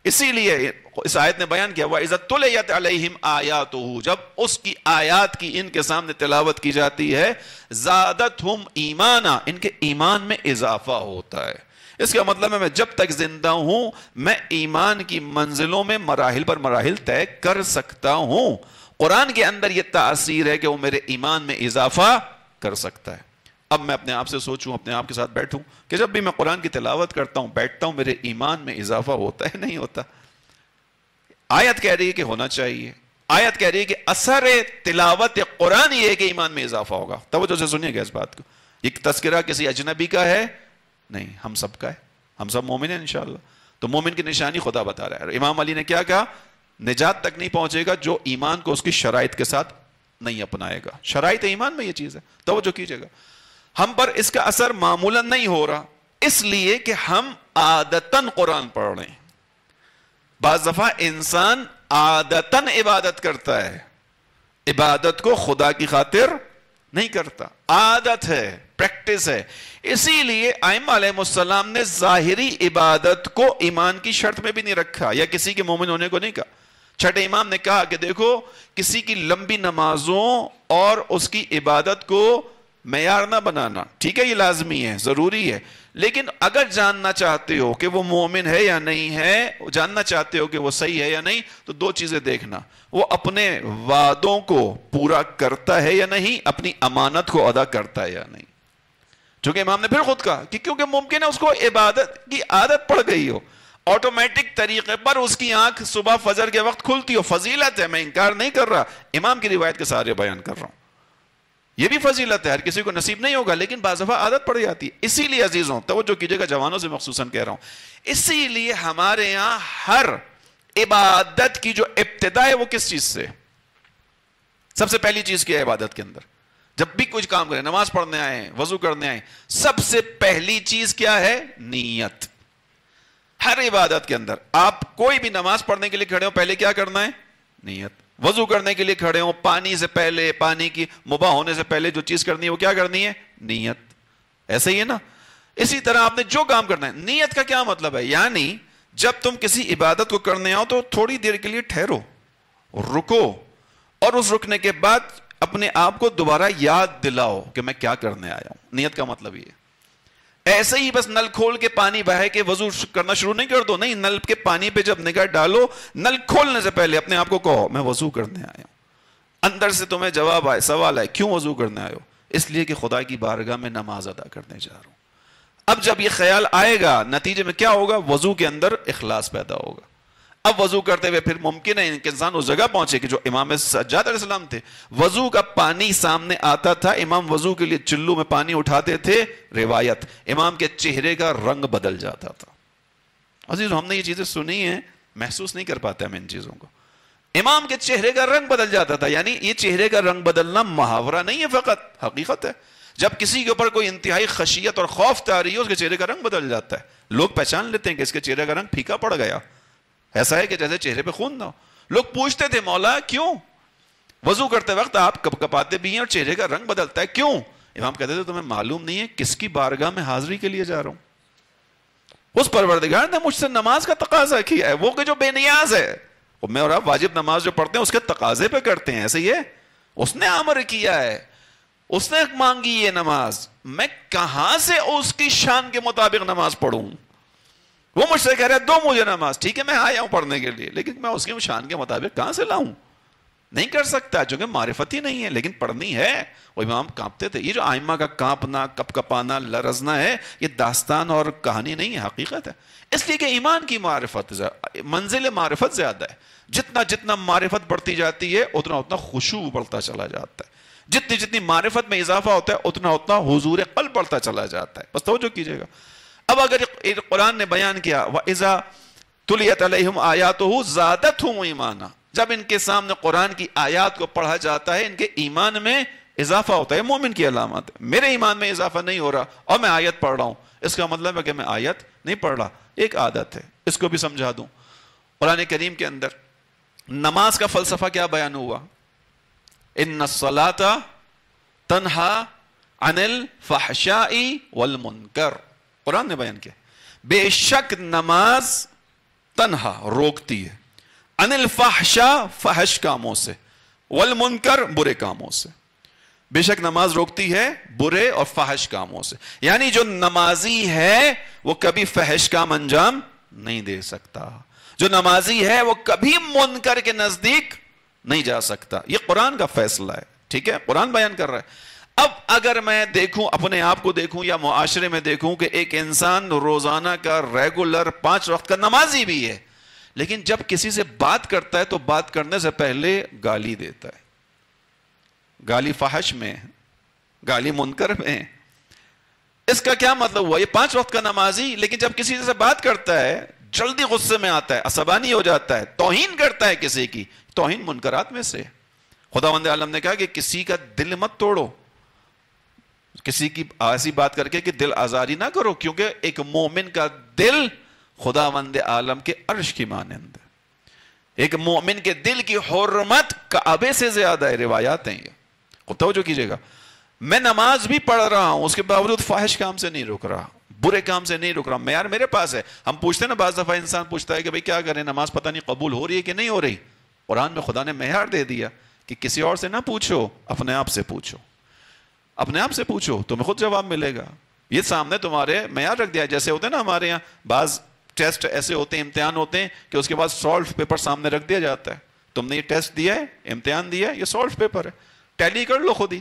اسی لیے اس آیت نے بیان کیا وَإِذَا تُلِيَتْ عَلَيْهِمْ آیَاتُهُ، جب اس کی آیات کی ان کے سامنے تلاوت کی جاتی ہے، زادتہم ایمانا، ان کے ایمان میں اضافہ ہوتا ہے. اس کا مطلب ہے میں جب تک زندہ ہوں میں ایمان کی منزلوں میں مراحل پر مراحل طے کر سکتا ہوں. قرآن کے اندر یہ تاثیر ہے کہ وہ میرے ایمان میں اضافہ کر سکتا ہے. اب میں اپنے آپ سے سوچوں، اپنے آپ کے ساتھ بیٹھوں کہ جب بھی میں قرآن کی تلاوت کرتا ہوں، بیٹھتا ہوں، میرے ایمان میں اضافہ ہوتا ہے نہیں ہوتا؟ آیت کہہ رہی ہے کہ ہونا چاہیے، آیت کہہ رہی ہے کہ اثر تلاوت قرآن یہ ہے کہ ایمان میں اضافہ ہوگا. توجہ سے سنیے گا اس بات کو. یہ تذکرہ کسی اجنبی کا ہے نہیں، ہم سب کا ہے، ہم سب مومن ہیں انشاءاللہ. تو مومن کی نشانی خدا بتا رہا ہے. امام علی نے کیا کہا؟ نجات تک نہیں پہنچے گا جو ایمان کو اس کی شرائط کے ساتھ نہیں اپنائے گا. شرائط ایمان میں یہ چیز ہے، توجہ کیجئے گا. ہم پر اس کا اثر معمولاً نہیں ہو رہا اس لیے کہ ہم عادتاً قرآن پڑھ رہے ہیں. بعض دفعہ انسان عادتاً عبادت کرتا ہے، عبادت کو خدا کی خاطر نہیں کرتا، عادت ہے، پریکٹس ہے. اسی لیے ائمہ علیہ السلام نے ظاہری عبادت کو ایمان کی شرط میں بھی نہیں رکھا یا کسی کے مومن ہونے کو نہیں کہا. چھٹے امام نے کہا کہ دیکھو کسی کی لمبی نمازوں اور اس کی عبادت کو معیار نہ بنانا، ٹھیک ہے یہ لازمی ہے، ضروری ہے، لیکن اگر جاننا چاہتے ہو کہ وہ مومن ہے یا نہیں ہے، جاننا چاہتے ہو کہ وہ صحیح ہے یا نہیں، تو دو چیزیں دیکھنا، وہ اپنے وعدوں کو پورا کرتا ہے یا نہیں، اپنی امانت کو ادا کرتا ہے یا نہیں. چونکہ امام نے پھر خود کہا کہ کیونکہ ممکن ہے اس کو عبادت کی عادت پڑ گئی ہو، آٹومیٹک طریقے پر اس کی آنکھ صبح فجر کے وقت کھلتی ہو، فضیلت ہے، میں انکار نہیں کر رہا، امام کی روایت کے سارے بیان کر رہا ہوں، یہ بھی فضیلت ہے، ہر کسی کو نصیب نہیں ہوگا، لیکن بعض دفعہ عادت پڑ جاتی ہے. اسی لیے عزیزوں توجہ کیجئے گا، جوانوں سے مخصوصاً کہہ رہا ہوں، اسی لیے ہمارے یہاں ہر عبادت کی جو ابتدا ہے وہ کس چیز سے؟ سب سے پہلی چیز کیا ہے عبادت کے اندر؟ جب بھی کچھ کام کریں، نماز پڑھنے آئے، وضو کرنے آئے، سب سے پہلی چیز کیا ہے؟ نیت. ہر عبادت کے اندر آپ کوئی بھی نماز پڑھنے کے لیے کھڑے ہو، پہلے کیا کرنا ہے؟ نیت. وضو کرنے کے لیے کھڑے ہو، پانی سے پہلے، پانی کی مباح ہونے سے پہلے جو چیز کرنی ہے وہ کیا کرنی ہے؟ نیت. ایسا ہی ہے نا؟ اسی طرح آپ نے جو کام کرنا ہے، نیت کا کیا مطلب ہے؟ یعنی جب تم کسی عبادت کو کرنے آؤ تو تھوڑی دیر کے لیے ٹھہرو، رکو، اور اس رکنے کے بعد اپنے آپ کو دوبارہ یاد دلاؤ کہ میں کیا کرنے آیا ہوں. نیت کا مطلب یہ ہے. ایسے ہی بس نل کھول کے پانی بہے کے وضو کرنا شروع نہیں کر دو، نہیں، نل کے پانی پہ جب نگاہ ڈالو، نل کھولنے سے پہلے اپنے آپ کو کہو میں وضو کرنے آیا ہوں. اندر سے تمہیں جواب آئے، سوال آئے، کیوں وضو کرنے آئے ہو؟ اس لیے کہ خدا کی بارگاہ میں نماز ادا کرنے جا رہا ہوں. اب جب یہ خیال آئے گا، نتیجے میں کیا ہوگا؟ وضو کے اندر اخلاص پیدا ہوگا. اب وضو کرتے ہوئے پھر ممکن ہے کہ انسان اس جگہ پہنچے کہ جو امام سجاد علیہ السلام تھے، وضو کا پانی سامنے آتا تھا، امام وضو کے لیے چلو میں پانی اٹھاتے تھے، روایت امام کے چہرے کا رنگ بدل جاتا تھا. عزیز ہم نے یہ چیزیں سنی ہیں، محسوس نہیں کر پاتے ہم ان چیزوں کو. امام کے چہرے کا رنگ بدل جاتا تھا. یعنی یہ چہرے کا رنگ بدلنا محاورہ نہیں ہے، فقط حقیقت ہے. جب کسی کے اوپر کوئی انتہائی خشیت اور خوف طاری ہے، اس کے چہرے کا رنگ بدل جاتا ہے. لوگ پہچان لیتے ہیں کہ اس کے چہرے کا رنگ پھیکا پڑ گیا، ایسا ہے کہ جیسے چہرے پہ خون نہ ہو. لوگ پوچھتے تھے مولا کیوں؟ وضو کرتے وقت آپ کپ کپاتے بھی ہیں اور چہرے کا رنگ بدلتا ہے، کیوں؟ امام کہتے تھے تمہیں معلوم نہیں ہے کس کی بارگاہ میں حاضری کے لیے جا رہا ہوں؟ اس پروردگار نے مجھ سے نماز کا تقاضا کیا ہے، وہ کہ جو بے نیاز ہے. میں اور آپ واجب نماز جو پڑھتے ہیں اس کے تقاضے پہ کرتے ہیں، ایسے ہی ہے. اس نے امر کیا ہے، اس نے مانگی یہ نماز، میں کہاں سے اس کی شان کے مطابق نماز پڑھوں؟ وہ مجھ سے کہہ رہا ہے دو مجھے نماز، ٹھیک ہے میں آیا ہوں پڑھنے کے لیے، لیکن میں اس کی شان کے مطابق کہاں سے لاؤں؟ نہیں کر سکتا، چونکہ معرفت ہی نہیں ہے، لیکن پڑھنی ہے. وہ امام کانپتے تھے. یہ جو ائمہ کا کانپنا، کپ کپانا، لرزنا ہے، یہ داستان اور کہانی نہیں ہے، حقیقت ہے. اس لیے کہ ایمان کی معرفت، منزل معرفت زیادہ ہے. جتنا جتنا معرفت بڑھتی جاتی ہے اتنا اتنا خشوع بڑھتا چلا جاتا ہے. جتنی جتنی معرفت میں اضافہ ہوتا ہے اتنا اتنا حضور قلب بڑھتا چلا جاتا ہے. بس توجہ کیجئے گا. اب اگر قرآن نے بیان کیا وَإِذَا تُلِيَتْ عَلَيْهِمْ آيَاتُهُ زَادَتْهُمْ ایمانا، جب ان کے سامنے قرآن کی آیات کو پڑھا جاتا ہے ان کے ایمان میں اضافہ ہوتا ہے. مومن کی علامت ہے. میرے ایمان میں اضافہ نہیں ہو رہا اور میں آیت پڑھ رہا ہوں، اس کا مطلب ہے کہ میں آیت نہیں پڑھ رہا، ایک عادت ہے. اس کو بھی سمجھا دوں. قرآن کریم کے اندر نماز کا فلسفہ کیا بیان ہوا؟ ان الصلاۃ تنہا عن الفحشاء والمنکر. قرآن نے بیان کیا بے شک نماز تنہا روکتی ہے، عن الفحشاء فحش کاموں سے، والمنکر برے کاموں سے. بے شک نماز روکتی ہے برے اور فحش کاموں سے. یعنی جو نمازی ہے وہ کبھی فحش کام انجام نہیں دے سکتا، جو نمازی ہے وہ کبھی منکر کے نزدیک نہیں جا سکتا. یہ قرآن کا فیصلہ ہے، ٹھیک ہے، قرآن بیان کر رہا ہے. اب اگر میں دیکھوں، اپنے آپ کو دیکھوں یا معاشرے میں دیکھوں کہ ایک انسان روزانہ کا ریگولر 5 وقت کا نمازی بھی ہے، لیکن جب کسی سے بات کرتا ہے تو بات کرنے سے پہلے گالی دیتا ہے، گالی فحش میں، گالی منکر میں. اس کا کیا مطلب ہوا؟ یہ 5 وقت کا نمازی، لیکن جب کسی سے بات کرتا ہے جلدی غصے میں آتا ہے، عصبانی ہو جاتا ہے، توہین کرتا ہے کسی کی. توہین منکرات میں سے. خداوند عالم نے کہا کہ کسی کا دل مت توڑو، کسی کی ایسی بات کر کے کہ دل آزاری نہ کرو، کیونکہ ایک مومن کا دل خداوند عالم کے عرش کی مانند ہے. ایک مومن کے دل کی حرمت کعبے سے زیادہ ہے. روایات ہیں یہ، توجہ کیجئے گا. میں نماز بھی پڑھ رہا ہوں، اس کے باوجود فاحش کام سے نہیں رک رہا، برے کام سے نہیں رک رہا، معیار میرے پاس ہے. ہم پوچھتے ہیں نا، بعض دفعہ انسان پوچھتا ہے کہ بھئی کیا کریں، نماز پتہ نہیں قبول ہو رہی ہے کہ نہیں ہو رہی. قرآن میں خدا نے معیار دے دیا کہ کسی اور سے نہ پوچھو، اپنے آپ سے پوچھو. اپنے آپ سے پوچھو، تمہیں خود جواب ملے گا. یہ سامنے تمہارے معیار رکھ دیا. جیسے ہوتے ہیں نا ہمارے یہاں بعض ٹیسٹ ایسے ہوتے ہیں، امتحان ہوتے ہیں کہ اس کے بعد سالو پیپر سامنے رکھ دیا جاتا ہے. تم نے یہ ٹیسٹ دیا ہے، امتحان دیا ہے، یہ سالو پیپر ہے، ٹیلی کر لو خود ہی.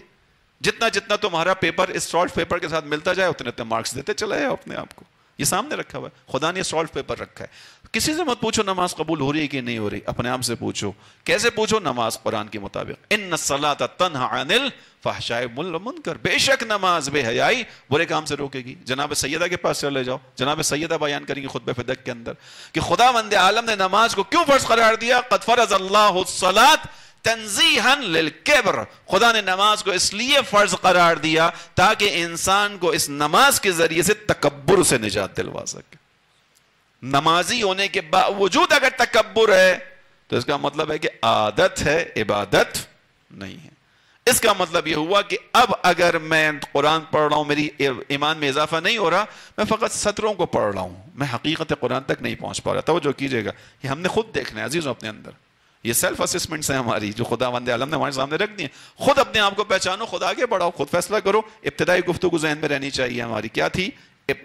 جتنا تمہارا پیپر اس سالو پیپر کے ساتھ ملتا جائے اتنے مارکس دیتے چلے جاؤ اپنے آپ کو. یہ سامنے رکھا ہوا ہے، خدا نے سالو پیپر رکھا ہے. کسی سے مت پوچھو نماز قبول ہو رہی ہے کہ نہیں ہو رہی، اپنے آپ سے پوچھو. کیسے پوچھو؟ نماز قرآن کے مطابق. ان الصلاۃ تنہی عن الفحشاء والمنکر، بے شک نماز بے حیائی برے کام سے روکے گی. جناب سیدہ کے پاس چلے جاؤ، جناب سیدہ بیان کریں گی خطبہ فدق کے اندر کہ خداوند عالم نے نماز کو کیوں فرض قرار دیا. قد فرض اللہ الصلاۃ تنزیہا للکبر، خدا نے نماز کو اس لیے فرض قرار دیا تاکہ انسان کو اس نماز کے ذریعے سے تکبر سے نجات دلوا سکے. نمازی ہونے کے باوجود اگر تکبر ہے تو اس کا مطلب ہے کہ عادت ہے، عبادت نہیں ہے. اس کا مطلب یہ ہوا کہ اب اگر میں قرآن پڑھ رہا ہوں، میری ایمان میں اضافہ نہیں ہو رہا، میں فقط سطروں کو پڑھ رہا ہوں، میں حقیقت قرآن تک نہیں پہنچ پا رہا. توجہ کیجئے گا، یہ ہم نے خود دیکھنا ہے عزیزوں اپنے اندر. یہ سیلف اسسمنٹس ہیں ہماری جو خداوند عالم نے ہمارے سامنے رکھ دی ہیں. خود اپنے آپ کو پہچانو، خود آگے بڑھاؤ، خود فیصلہ کرو. ابتدائی گفتگو ذہن میں رہنی چاہیے ہماری کیا تھی؟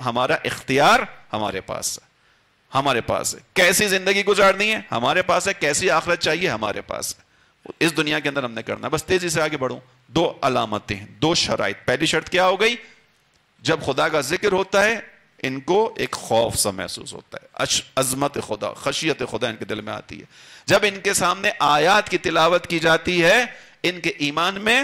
ہمارا اختیار ہمارے پاس ہے، ہمارے پاس ہے. کیسی زندگی گزارنی ہے ہمارے پاس ہے، کیسی آخرت چاہیے ہمارے پاس ہے. اس دنیا کے اندر ہم نے کرنا. بس تیزی سے آگے بڑھوں. 2 علامتیں، 2 شرائط. پہلی شرط کیا ہو گئی؟ جب خدا کا ذکر ہوتا ہے ان کو ایک خوف سا محسوس ہوتا ہے، عظمت خدا، خشیت خدا ان کے دل میں آتی ہے. جب ان کے سامنے آیات کی تلاوت کی جاتی ہے ان کے ایمان میں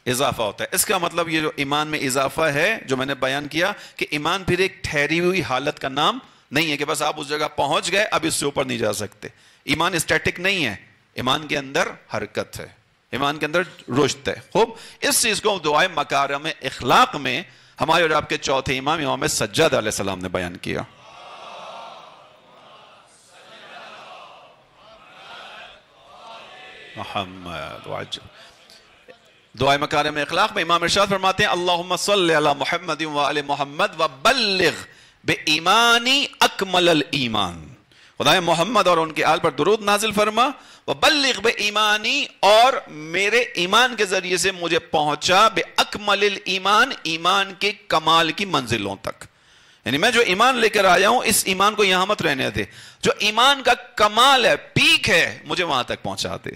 اضافہ ہوتا ہے. اس کا مطلب یہ جو ایمان میں اضافہ ہے جو میں نے بیان کیا کہ ایمان پھر ایک ٹھہری ہوئی حالت کا نام نہیں ہے کہ بس آپ اس جگہ پہنچ گئے اب اس سے اوپر نہیں جا سکتے. ایمان اسٹیٹک نہیں ہے، ایمان کے اندر حرکت ہے، ایمان کے اندر رشد ہے. خوب، اس چیز کو دعائے مکارم اخلاق میں ہمارے اور آپ کے چوتھے امام سجاد علیہ السلام نے بیان کیا. محمد وعجل. دعائے مکارم اخلاق میں امام ارشاد فرماتے ہیں اللہم صلی علی محمد وآل محمد وبلغ بإیمانی اکمل الایمان. خدای محمد اور ان کے آل پر درود نازل فرما. وبلغ بإیمانی، اور میرے ایمان کے ذریعے سے مجھے پہنچا بأکمل الایمان، ایمان کے کمال کی منزلوں تک. یعنی میں جو ایمان لے کر آیا ہوں اس ایمان کو یہاں مت رہنے دے، جو ایمان کا کمال ہے، پیک ہے، مجھے وہاں تک پہنچا دے.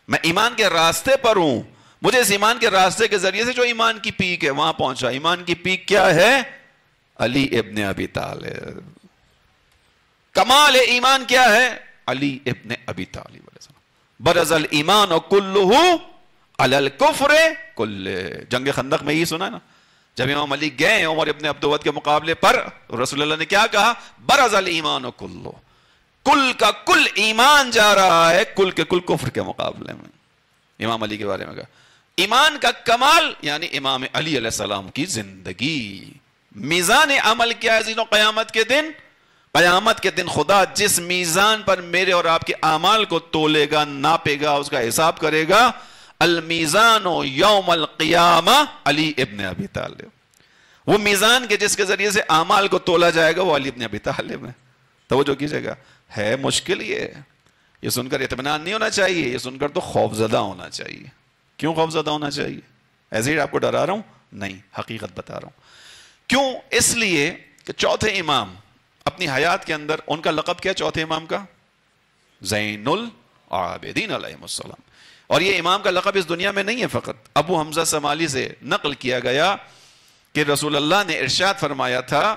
میں ایمان کے راستے پر ہوں، مجھے اس ایمان کے راستے کے ذریعے سے جو ایمان کی پیک ہے وہاں پہنچا. ایمان کی پیک کیا ہے؟ علی ابن ابی طالب. کمال ایمان کیا ہے؟ علی ابن ابی طالب. برز الایمان کلہ علی الکفر کلہ. جنگ خندق میں یہ سنا نا، جب امام علی گئے عمر ابن عبدود کے مقابلے پر، رسول اللہ نے کیا کہا؟ برز الایمان کلہ، کل کا کل ایمان جا رہا ہے کل کے کل کفر کے مقابلے میں. امام علی کے بارے میں کہا ایمان کا کمال یعنی امام علی علیہ السلام کی زندگی. میزان عمل کیا ہے عزیزوں؟ قیامت کے دن، قیامت کے دن خدا جس میزان پر میرے اور آپ کے اعمال کو تولے گا، ناپے گا، اس کا حساب کرے گا، المیزان یوم القیامہ علی ابن ابی طالب. وہ میزان کے جس کے ذریعے سے اعمال کو تولا جائے گا وہ علی ابن ابی طالب ہے. توجہ کیجئے گا، ہے مشکل. یہ سن کر اطمینان نہیں ہونا چاہیے، یہ سن کر تو خوف زدہ ہونا چاہیے. کیوں خوف زدہ ہونا چاہیے؟ ایسے ہی آپ کو ڈرا رہا ہوں؟ نہیں، حقیقت بتا رہا ہوں. کیوں؟ اس لیے کہ چوتھے امام اپنی حیات کے اندر، ان کا لقب کیا چوتھے امام کا؟ زین العابدین علیہ السلام. اور یہ امام کا لقب اس دنیا میں نہیں ہے فقط. ابو حمزہ سمالی سے نقل کیا گیا کہ رسول اللہ نے ارشاد فرمایا تھا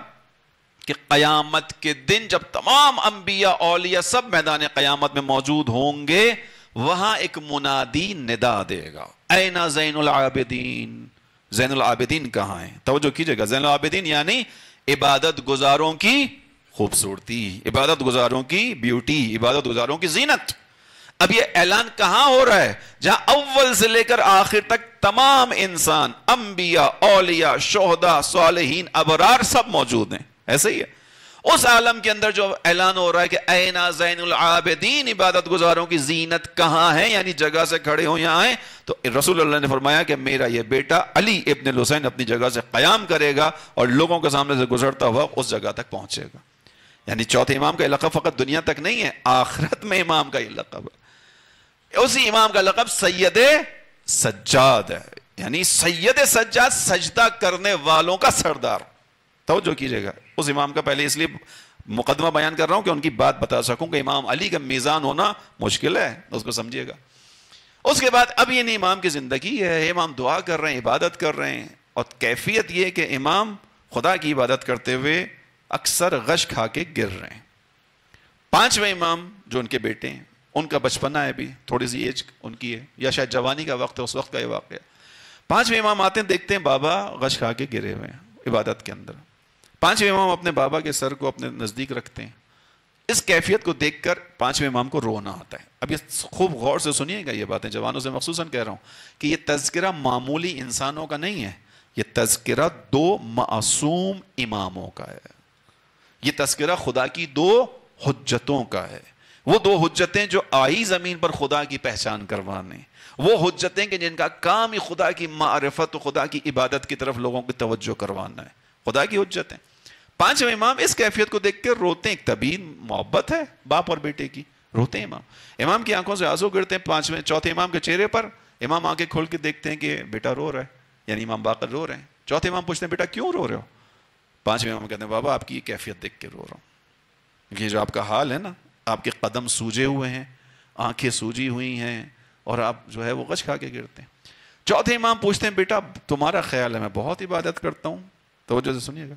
کہ قیامت کے دن جب تمام انبیاء اولیاء سب میدان قیامت میں موجود ہوں گے، وہاں ایک منادی ندا دے گا، این زین العابدین. زین العابدین کہاں ہیں؟ توجہ کیجئے گا. زین العابدین یعنی عبادت گزاروں کی خوبصورتی، عبادت گزاروں کی بیوٹی، عبادت گزاروں کی زینت. اب یہ اعلان کہاں ہو رہا ہے؟ جہاں اول سے لے کر آخر تک تمام انسان، انبیاء، اولیاء، شہداء، صالحین، ابرار سب موجود ہیں. ایسے ہی ہے. اس عالم کے اندر جو اعلان ہو رہا ہے کہ اینا زین العابدین، عبادت گزاروں کی زینت کہاں ہے، یعنی جگہ سے کھڑے ہوں یہاں ہیں، تو رسول اللہ نے فرمایا کہ میرا یہ بیٹا علی ابن الحسین اپنی جگہ سے قیام کرے گا اور لوگوں کے سامنے سے گزرتا ہوا اس جگہ تک پہنچے گا. یعنی چوتھے امام کا لقب فقط دنیا تک نہیں ہے، آخرت میں امام کا یہ لقب ہے. اسی امام کا لقب سید سجاد ہے، یعنی سید سجاد، سجدہ کرنے والوں کا سردار. توجہ کیجئے گا، اس امام کا پہلے اس لیے مقدمہ بیان کر رہا ہوں کہ ان کی بات بتا سکوں کہ امام علی کا میزان ہونا مشکل ہے، اس کو سمجھیے گا. اس کے بعد اب یہ امام کی زندگی ہے، امام دعا کر رہے ہیں، عبادت کر رہے ہیں، اور کیفیت یہ کہ امام خدا کی عبادت کرتے ہوئے اکثر غش کھا کے گر رہے ہیں. پانچویں امام جو ان کے بیٹے ہیں، ان کا بچپنا ہے، بھی تھوڑی سی ایج ان کی ہے، یا شاید جوانی کا وقت ہے، اس وقت کا یہ واقعہ. پانچویں امام آتے ہیں، دیکھتے ہیں بابا غش کھا کے گرے ہوئے ہیں عبادت کے اندر. پانچویں امام اپنے بابا کے سر کو اپنے نزدیک رکھتے ہیں. اس کیفیت کو دیکھ کر پانچویں امام کو رونا آتا ہے. اب یہ خوب غور سے سنیے گا، یہ باتیں جوانوں سے مخصوصاً کہہ رہا ہوں کہ یہ تذکرہ معمولی انسانوں کا نہیں ہے، یہ تذکرہ دو معصوم اماموں کا ہے. یہ تذکرہ خدا کی دو حجتوں کا ہے. وہ دو حجتیں جو آئی زمین پر خدا کی پہچان کروانے، وہ حجتیں کہ جن کا کام ہی خدا کی معرفت و خدا کی عبادت کی طرف لوگوں کی توجہ کروانا ہے، خدا کی حجتیں. پانچویں امام اس کیفیت کو دیکھ کے روتے ہیں. طبی محبت ہے باپ اور بیٹے کی، روتے ہیں. امام کی آنکھوں سے آنسو گرتے ہیں. چوتھے امام کے چہرے پر امام آنکھیں کھول کے دیکھتے ہیں کہ بیٹا رو رہا ہے، یعنی امام باقر رو رہے ہیں. چوتھے امام پوچھتے ہیں بیٹا کیوں رو رہے ہو؟ پانچویں امام کہتے ہیں بابا آپ کی یہ کیفیت دیکھ کے رو رہا ہوں. یہ جو آپ کا حال ہے نا، آپ کے قدم سوجے ہوئے ہیں، آنکھیں سوجی ہوئی ہیں، اور آپ جو ہے وہ غش کھا کے گرتے ہیں. چوتھے امام پوچھتے ہیں بیٹا تمہارا خیال ہے میں بہت عبادت کرتا ہوں؟ توجہ سے سنیے گا،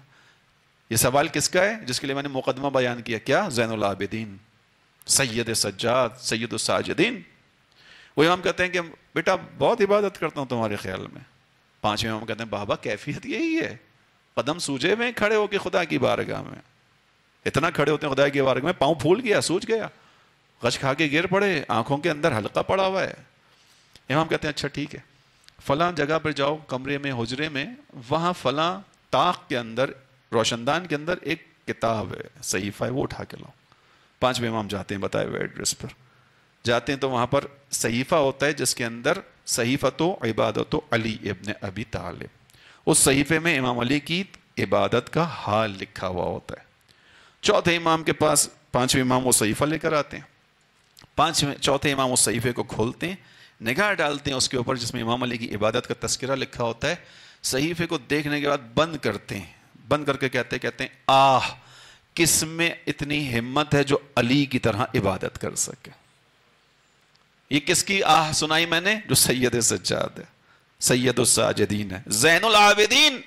یہ سوال کس کا ہے جس کے لیے میں نے مقدمہ بیان کیا؟ کیا؟ زین العابدین، سید سجاد، سید الساجدین. وہ امام کہتے ہیں کہ بیٹا بہت عبادت کرتا ہوں تمہارے خیال میں. پانچویں امام کہتے ہیں بابا کیفیت یہی ہے، قدم سوجے ہوئے کھڑے ہو کے خدا کی بارگاہ میں. اتنا کھڑے ہوتے ہیں خدا کی بارگاہ میں، پاؤں پھول گیا، سوج گیا، غش کھا کے گر پڑے، آنکھوں کے اندر حلقہ پڑا ہوا ہے. امام کہتے ہیں اچھا ٹھیک ہے، فلاں جگہ پر جاؤ، کمرے میں، حجرے میں، وہاں فلاں طاق کے اندر، روشندان کے اندر ایک کتاب ہے، صحیفہ ہے، وہ اٹھا کے لاؤ. پانچویں امام جاتے ہیں بتائے ہوئے ایڈریس پر، جاتے ہیں تو وہاں پر صحیفہ ہوتا ہے جس کے اندر صحیفۃ عبادت علی ابن ابی طالب. اس صحیفے میں امام علی کی عبادت کا حال لکھا ہوا ہوتا ہے. چوتھے امام کے پاس پانچویں امام وہ صحیفہ لے کر آتے ہیں. چوتھے امام اس صحیفے کو کھولتے ہیں، نگاہ ڈالتے ہیں اس کے اوپر جس میں امام علی کی عبادت کا تذکرہ لکھا ہوتا ہے. صحیفے کو دیکھنے کے بعد بند کرتے ہیں، بند کر کے کہتے ہیں آہ کس میں اتنی ہمت ہے جو علی کی طرح عبادت کر سکے. یہ کس کی آہ سنائی میں نے؟ جو سید سجاد ہے، سید الساجدین ہے، زین العابدین.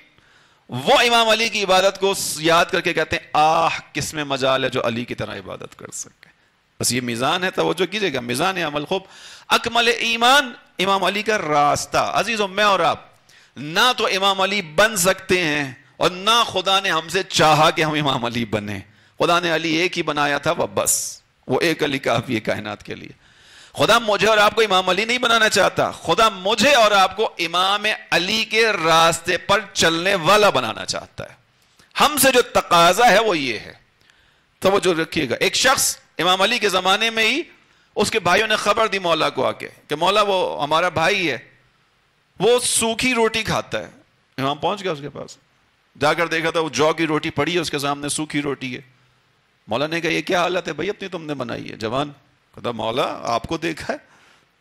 وہ امام علی کی عبادت کو یاد کر کے کہتے ہیں آہ کس میں مجال ہے جو علی کی طرح عبادت کر سکے. بس یہ میزان ہے، توجہ کیجئے گا، میزان عمل خوب. اکمل ایمان امام علی کا راستہ. عزیزوں میں اور آپ نہ تو امام علی بن سکتے ہیں اور نہ خدا نے ہم سے چاہا کہ ہم امام علی بنیں. خدا نے علی ایک ہی بنایا تھا، وہ بس وہ ایک علی کافی ہے کائنات کے لیے. خدا مجھے اور آپ کو امام علی نہیں بنانا چاہتا، خدا مجھے اور آپ کو امام علی کے راستے پر چلنے والا بنانا چاہتا ہے. ہم سے جو تقاضا ہے وہ یہ ہے، توجہ رکھیے گا. ایک شخص امام علی کے زمانے میں ہی اس کے بھائیوں نے خبر دی مولا کو آ کے کہ مولا وہ ہمارا بھائی ہے، وہ سوکھی روٹی کھاتا ہے. امام پہنچ گیا اس کے پاس، جا کر دیکھا تھا وہ جو کی روٹی پڑی ہے اس کے سامنے، سوکھی روٹی ہے. مولا نے کہا یہ کیا حالت ہے بھائی اپنی تم نے بنائی ہے؟ جوان کہتا مولا آپ کو دیکھا ہے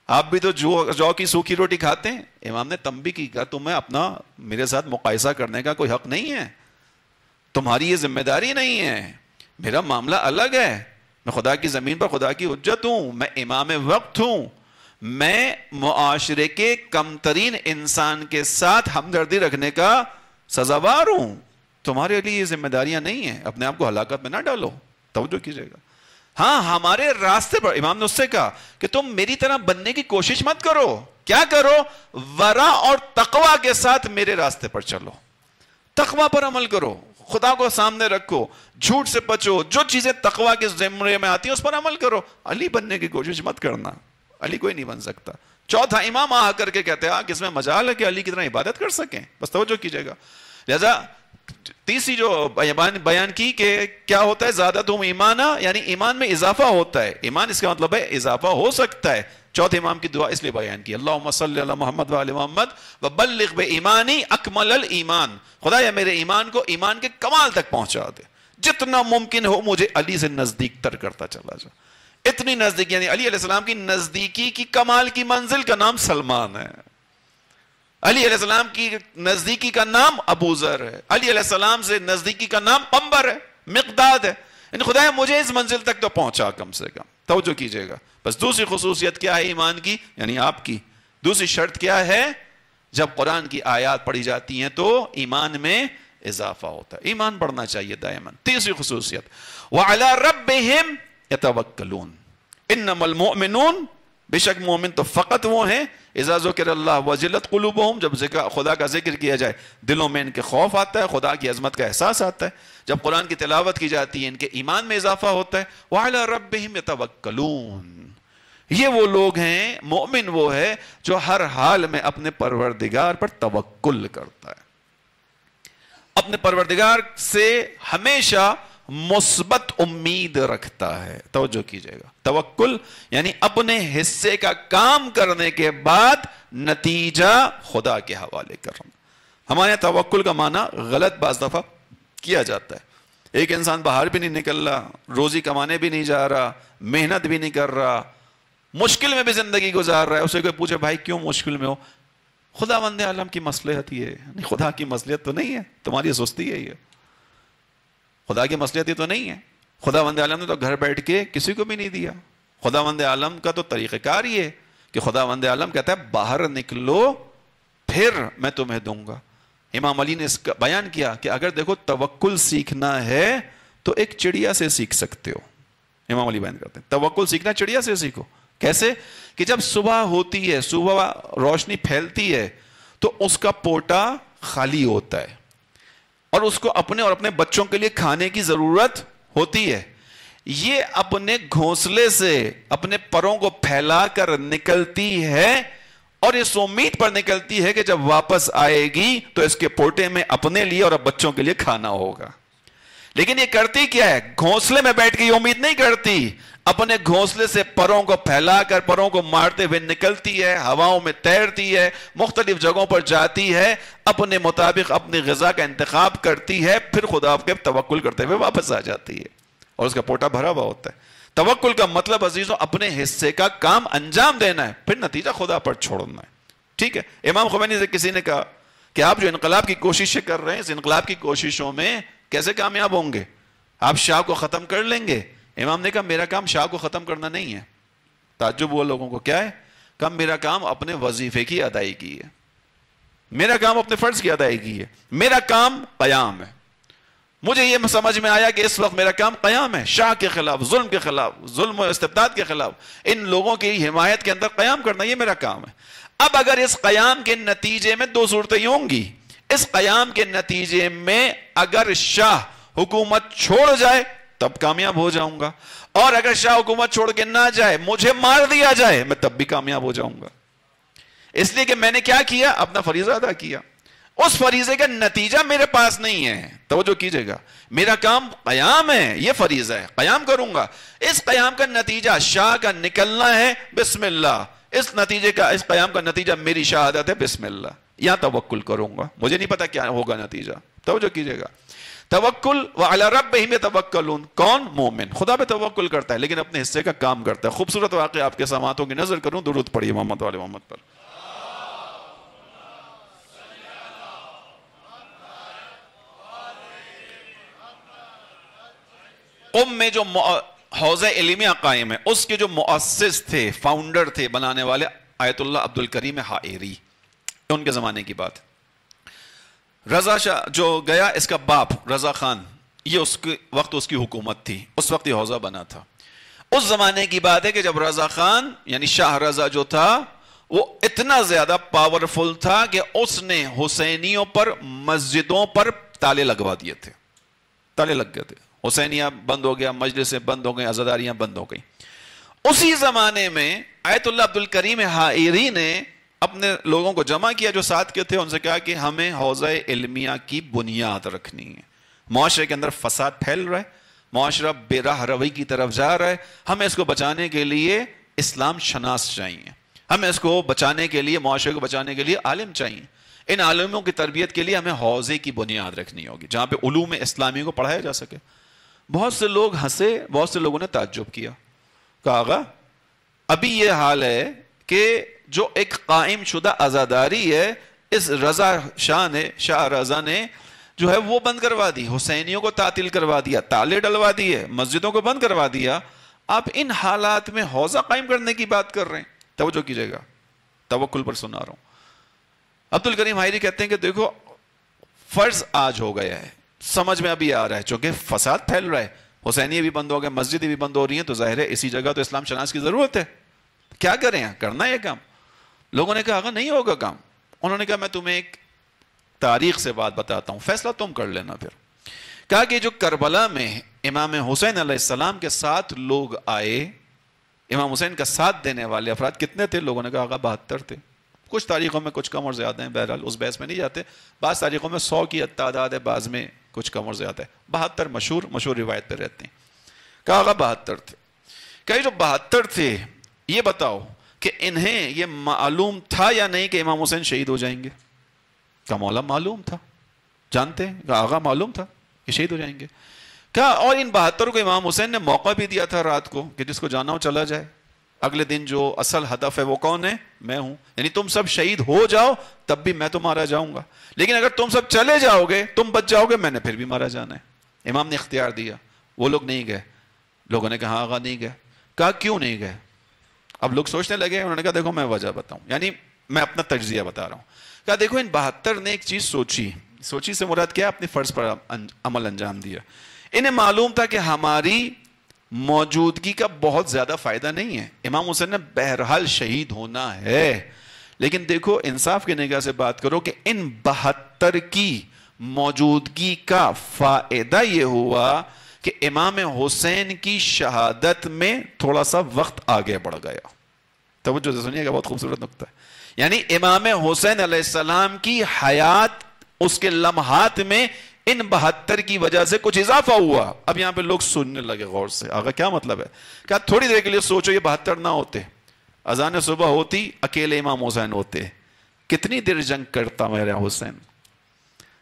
آپ بھی تو جو کی سوکھی روٹی کھاتے ہیں. امام نے تنبیہ کی، کہا تمہیں اپنا میرے ساتھ مقایسہ کرنے کا کوئی حق نہیں ہے، تمہاری یہ ذمہ داری نہیں ہے، میرا معاملہ الگ ہے. میں خدا کی زمین پر خدا کی حجت ہوں، میں امام وقت ہوں، میں معاشرے کے کم ترین انسان کے ساتھ ہمدردی رکھنے کا سزاوار ہوں. تمہارے لیے یہ ذمہ داریاں نہیں ہیں، اپنے آپ کو ہلاکت میں نہ ڈالو. توجہ کیجیے گا. ہاں ہمارے راستے پر امام نے اس سے کہا کہ تم میری طرح بننے کی کوشش مت کرو. کیا کرو؟ ورع اور تقوی کے ساتھ میرے راستے پر چلو، تقوی پر عمل کرو، خدا کو سامنے رکھو، جھوٹ سے بچو، جو چیزیں تقوی کے زمرے میں آتی ہیں اس پر عمل کرو. علی بننے کی کوشش مت کرنا، علی کوئی نہیں بن سکتا. چوتھا امام آ کر کے کہتے ہیں کس میں مجال ہے کہ علی کی طرح عبادت کر سکیں. بس توجہ کیجیے گا. لہذا تیسری جو بیان کی کہ کیا ہوتا ہے زیادتہم ایمانا، یعنی ایمان میں اضافہ ہوتا ہے. ایمان اس کا مطلب ہے اضافہ ہو سکتا ہے. چوتھے امام کی دعا اس لیے بیان کی، اللہم صلی علی محمد و علی محمد وبلغ بایمانی اکمل الایمان. خدا یا میرے ایمان کو ایمان کے کمال تک پہنچا دے، جتنا ممکن ہو مجھے علی سے نزدیک تر کرتا چلا جا. اتنی نزدیک، یعنی علی علیہ السلام کی نزدیکی کی کمال کی منزل کا نام سلمان ہے. علی علیہ السلام کی نزدیکی کا نام ابو ذر ہے. علی علیہ السلام سے نزدیکی کا نام عمر ہے، مقداد ہے. یعنی خدا مجھے اس منزل تک تو پہنچا کم سے کم. توجہ کیجئے گا. بس دوسری خصوصیت کیا ہے ایمان کی، یعنی آپ کی دوسری شرط کیا ہے؟ جب قرآن کی آیات پڑھی جاتی ہیں تو ایمان میں اضافہ ہوتا ہے. ایمان بڑھنا چاہیے دائما. تیسری خصوصیت وَعَلَىٰ رَبِّهِمْ يَتَوَكَّلُونَ. انما المؤمنون، بے شک مومن تو فقط وہ ہیں اذا ذکر اللہ وجلت قلوبہم، جب خدا کا ذکر کیا جائے دلوں میں ان کے خوف آتا ہے، خدا کی عظمت کا احساس آتا ہے. جب قرآن کی تلاوت کی جاتی ہے ان کے ایمان میں اضافہ ہوتا ہے. وعلی ربہم یتوکلون، یہ وہ لوگ ہیں، مومن وہ ہے جو ہر حال میں اپنے پروردگار پر توکل کرتا ہے، اپنے پروردگار سے ہمیشہ مثبت امید رکھتا ہے. توجہ کیجئے گا. توکل یعنی اپنے حصے کا کام کرنے کے بعد نتیجہ خدا کے حوالے کرنا. ہمارے یہاں توکل کا معنی غلط بعض دفعہ کیا جاتا ہے. ایک انسان باہر بھی نہیں نکل رہا، روزی کمانے بھی نہیں جا رہا، محنت بھی نہیں کر رہا، مشکل میں بھی زندگی گزار رہا ہے. اسے کوئی پوچھے بھائی کیوں مشکل میں ہو؟ خداوند عالم کی مصلحت یہ ہے. خدا کی مصلحت تو نہیں ہے، تمہاری سستی ہے. یہ خدا کی مصلحت یہ تو نہیں ہے. خداوند عالم نے تو گھر بیٹھ کے کسی کو بھی نہیں دیا. خداوند عالم کا تو طریقہ کار یہ ہے کہ خداوند عالم کہتا ہے باہر نکلو پھر میں تمہیں دوں گا. امام علی نے اس کا بیان کیا کہ اگر دیکھو توکل سیکھنا ہے تو ایک چڑیا سے سیکھ سکتے ہو. امام علی بیان کرتے ہیں توکل سیکھنا چڑیا سے سیکھو. کیسے؟ کہ جب صبح ہوتی ہے، صبح روشنی پھیلتی ہے تو اس کا پوٹا خالی ہوتا ہے اور اس کو اپنے اور اپنے بچوں کے لیے کھانے کی ضرورت ہوتی ہے. یہ اپنے گھونسلے سے اپنے پروں کو پھیلا کر نکلتی ہے اور اس امید پر نکلتی ہے کہ جب واپس آئے گی تو اس کے پوٹے میں اپنے لیے اور بچوں کے لیے کھانا ہوگا. لیکن یہ کرتی کیا ہے؟ گھونسلے میں بیٹھ کے یہ امید نہیں کرتی، اپنے گھونسلے سے پروں کو پھیلا کر پروں کو مارتے ہوئے نکلتی ہے، ہواؤں میں تیرتی ہے، مختلف جگہوں پر جاتی ہے، اپنے مطابق اپنی غذا کا انتخاب کرتی ہے، پھر خدا کے توکل کرتے ہوئے واپس آ جاتی ہے اور اس کا پوٹا بھرا ہوا ہوتا ہے. توکل کا مطلب عزیزوں اپنے حصے کا کام انجام دینا ہے، پھر نتیجہ خدا پر چھوڑنا ہے. ٹھیک ہے. امام خمینی سے کسی نے کہا کہ آپ جو انقلاب کی کوششیں کر رہے ہیں، اس انقلاب کی کوششوں میں کیسے کامیاب ہوں گے؟ آپ شاہ کو ختم کر لیں گے؟ امام نے کہا میرا کام شاہ کو ختم کرنا نہیں ہے. تعجب ہوا لوگوں کو. کیا ہے؟ کہا میرا کام اپنے وظیفے کی ادائیگی ہے، میرا کام اپنے فرض کی ادائیگی ہے، میرا کام قیام ہے. مجھے یہ سمجھ میں آیا کہ اس وقت میرا کام قیام ہے، شاہ کے خلاف، ظلم کے خلاف، ظلم و استبداد کے خلاف، ان لوگوں کی حمایت کے اندر قیام کرنا، یہ میرا کام ہے. اب اگر اس قیام کے نتیجے میں دو صورتیں ہوں گی. اس قیام کے نتیجے میں اگر شاہ حکومت چھوڑ جائے تب کامیاب ہو جاؤں گا، اور اگر شاہ حکومت چھوڑ کے نہ جائے، مجھے مار دیا جائے، میں تب بھی کامیاب ہو جاؤں گا. اس لیے کہ میں نے کیا کیا؟ اپنا فریضہ ادا کیا. اس فریضے کا نتیجہ میرے پاس نہیں ہے. توجہ کیجئے گا. میرا کام قیام ہے، یہ فریضہ ہے، قیام کروں گا. اس قیام کا نتیجہ شاہ کا نکلنا ہے، بسم اللہ. اس قیام کا نتیجہ میری شہادت ہے، بسم اللہ. یہاں توکل کروں گا، مجھے نہیں پتا کیا ہوگا نتیجہ. توجہ کیجئے گا. توکل وعلی ربہم یتوکلون. کون؟ مومن. خدا پہ توکل کرتا ہے لیکن اپنے حصے کا کام کرتا ہے. خوبصورت واقعہ آپ کے سماعتوں کی نظر کروں. درود پڑھیے محمد والے محمد پر. میں جو حوزہ علمیہ قائم ہے اس کے جو مؤسس تھے، فاؤنڈر تھے، بنانے والے آیت اللہ عبد الکریم حائری، ان کے زمانے کی بات. رضا شاہ جو گیا، اس کا باپ رضا خان، یہ اس کے وقت اس کی حکومت تھی، اس وقت یہ حوزہ بنا تھا. اس زمانے کی بات ہے کہ جب رضا خان یعنی شاہ رضا جو تھا وہ اتنا زیادہ پاورفل تھا کہ اس نے حسینیوں پر، مسجدوں پر تالے لگوا دیے تھے. تالے لگ گئے تھے، حسینیہ بند ہو گیا، مجلسیں بند ہو گئیں، عزاداریاں بند ہو گئیں. اسی زمانے میں آیت اللہ عبد الکریم حائری نے اپنے لوگوں کو جمع کیا جو ساتھ کے تھے، ان سے کہا کہ ہمیں حوزہ علمیہ کی بنیاد رکھنی ہے. معاشرے کے اندر فساد پھیل رہا ہے، معاشرہ بے راہ روی کی طرف جا رہا ہے، ہمیں اس کو بچانے کے لیے اسلام شناس چاہیے، ہمیں اس کو بچانے کے لیے، معاشرے کو بچانے کے لیے عالم چاہیے. ان عالموں کی تربیت کے لیے ہمیں حوزے کی بنیاد رکھنی ہوگی جہاں پہ علوم اسلامی کو پڑھایا جا سکے. بہت سے لوگ ہنسے، بہت سے لوگوں نے تعجب کیا، کہا آغا ابھی یہ حال ہے کہ جو ایک قائم شدہ عزاداری ہے، اس رضا شاہ نے، شاہ رضا نے جو ہے وہ بند کروا دی، حسینیوں کو تعطیل کروا دیا، تالے ڈلوا دیے، مسجدوں کو بند کروا دیا. آپ ان حالات میں حوزہ قائم کرنے کی بات کر رہے ہیں. توجہ کیجئے گا، توکل پر سنا رہا ہوں. عبد الکریم حائری کہتے ہیں کہ دیکھو فرض آج ہو گیا ہے، سمجھ میں ابھی آ رہا ہے، چونکہ فساد پھیل رہا ہے، حسینیے بھی بند ہو گئے، مسجدیں بھی بند ہو رہی ہیں، تو ظاہر ہے اسی جگہ تو اسلام شناس کی ضرورت ہے. کیا کریں، کرنا ہے یہ کام. لوگوں نے کہا آقا نہیں ہوگا کام. انہوں نے کہا میں تمہیں ایک تاریخ سے بات بتاتا ہوں، فیصلہ تم کر لینا. پھر کہا کہ جو کربلا میں امام حسین علیہ السلام کے ساتھ لوگ آئے، امام حسین کا ساتھ دینے والے افراد کتنے تھے؟ لوگوں نے کہا آقا 72 تھے. کچھ تاریخوں میں کچھ کم اور زیادہ ہیں، بہرحال اس بحث میں نہیں جاتے. بعض تاریخوں میں 100 کی تعداد ہے، بعض میں کچھ کم اور زیادہ ہے. 72 مشہور روایت پہ رہتے ہیں. کہا آقا 72 تھے. کہا جو 72 تھے یہ بتاؤ کہ انہیں یہ معلوم تھا یا نہیں کہ امام حسین شہید ہو جائیں گے؟ کہا مولا معلوم تھا، جانتے ہیں. کہا آقا معلوم تھا کہ شہید ہو جائیں گے. کہا اور ان 72 کو امام حسین نے موقع بھی دیا تھا رات کو کہ جس کو جانا ہو چلا جائے، اگلے دن جو اصل ہدف ہے وہ کون ہے؟ میں ہوں. یعنی تم سب شہید ہو جاؤ تب بھی میں تو مارا جاؤں گا، لیکن اگر تم سب چلے جاؤ گے، تم بچ جاؤ گے، میں نے پھر بھی مارا جانا ہے. امام نے اختیار دیا. وہ لوگ نہیں گئے. لوگوں نے کہا آقا نہیں گئے. کہا کیوں نہیں گئے؟ اب لوگ سوچنے لگے. انہوں نے کہا دیکھو میں وجہ بتاؤں، یعنی میں اپنا تجزیہ بتا رہا ہوں. کہا دیکھو ان 72 نے ایک چیز سوچی سے مراد کیا؟ اپنی فرض پر عمل انجام دیا. انہیں معلوم تھا کہ ہماری موجودگی کا بہت زیادہ فائدہ نہیں ہے، امام حسین نے بہرحال شہید ہونا ہے، لیکن دیکھو انصاف کی نگاہ سے بات کرو کہ ان 72 کی موجودگی کا فائدہ یہ ہوا کہ امام حسین کی شہادت میں تھوڑا سا وقت آگے بڑھ گیا. توجہ سے سنیے گا، بہت خوبصورت نقطہ ہے. یعنی امام حسین علیہ السلام کی حیات، اس کے لمحات میں ان 72 کی وجہ سے کچھ اضافہ ہوا. اب یہاں پہ لوگ سننے لگے غور سے، آگا کیا مطلب ہے؟ کہا تھوڑی دیر کے لیے سوچو، یہ 72 نہ ہوتے، اذان صبح ہوتی، اکیلے امام حسین ہوتے، کتنی دیر جنگ کرتا میرا حسین.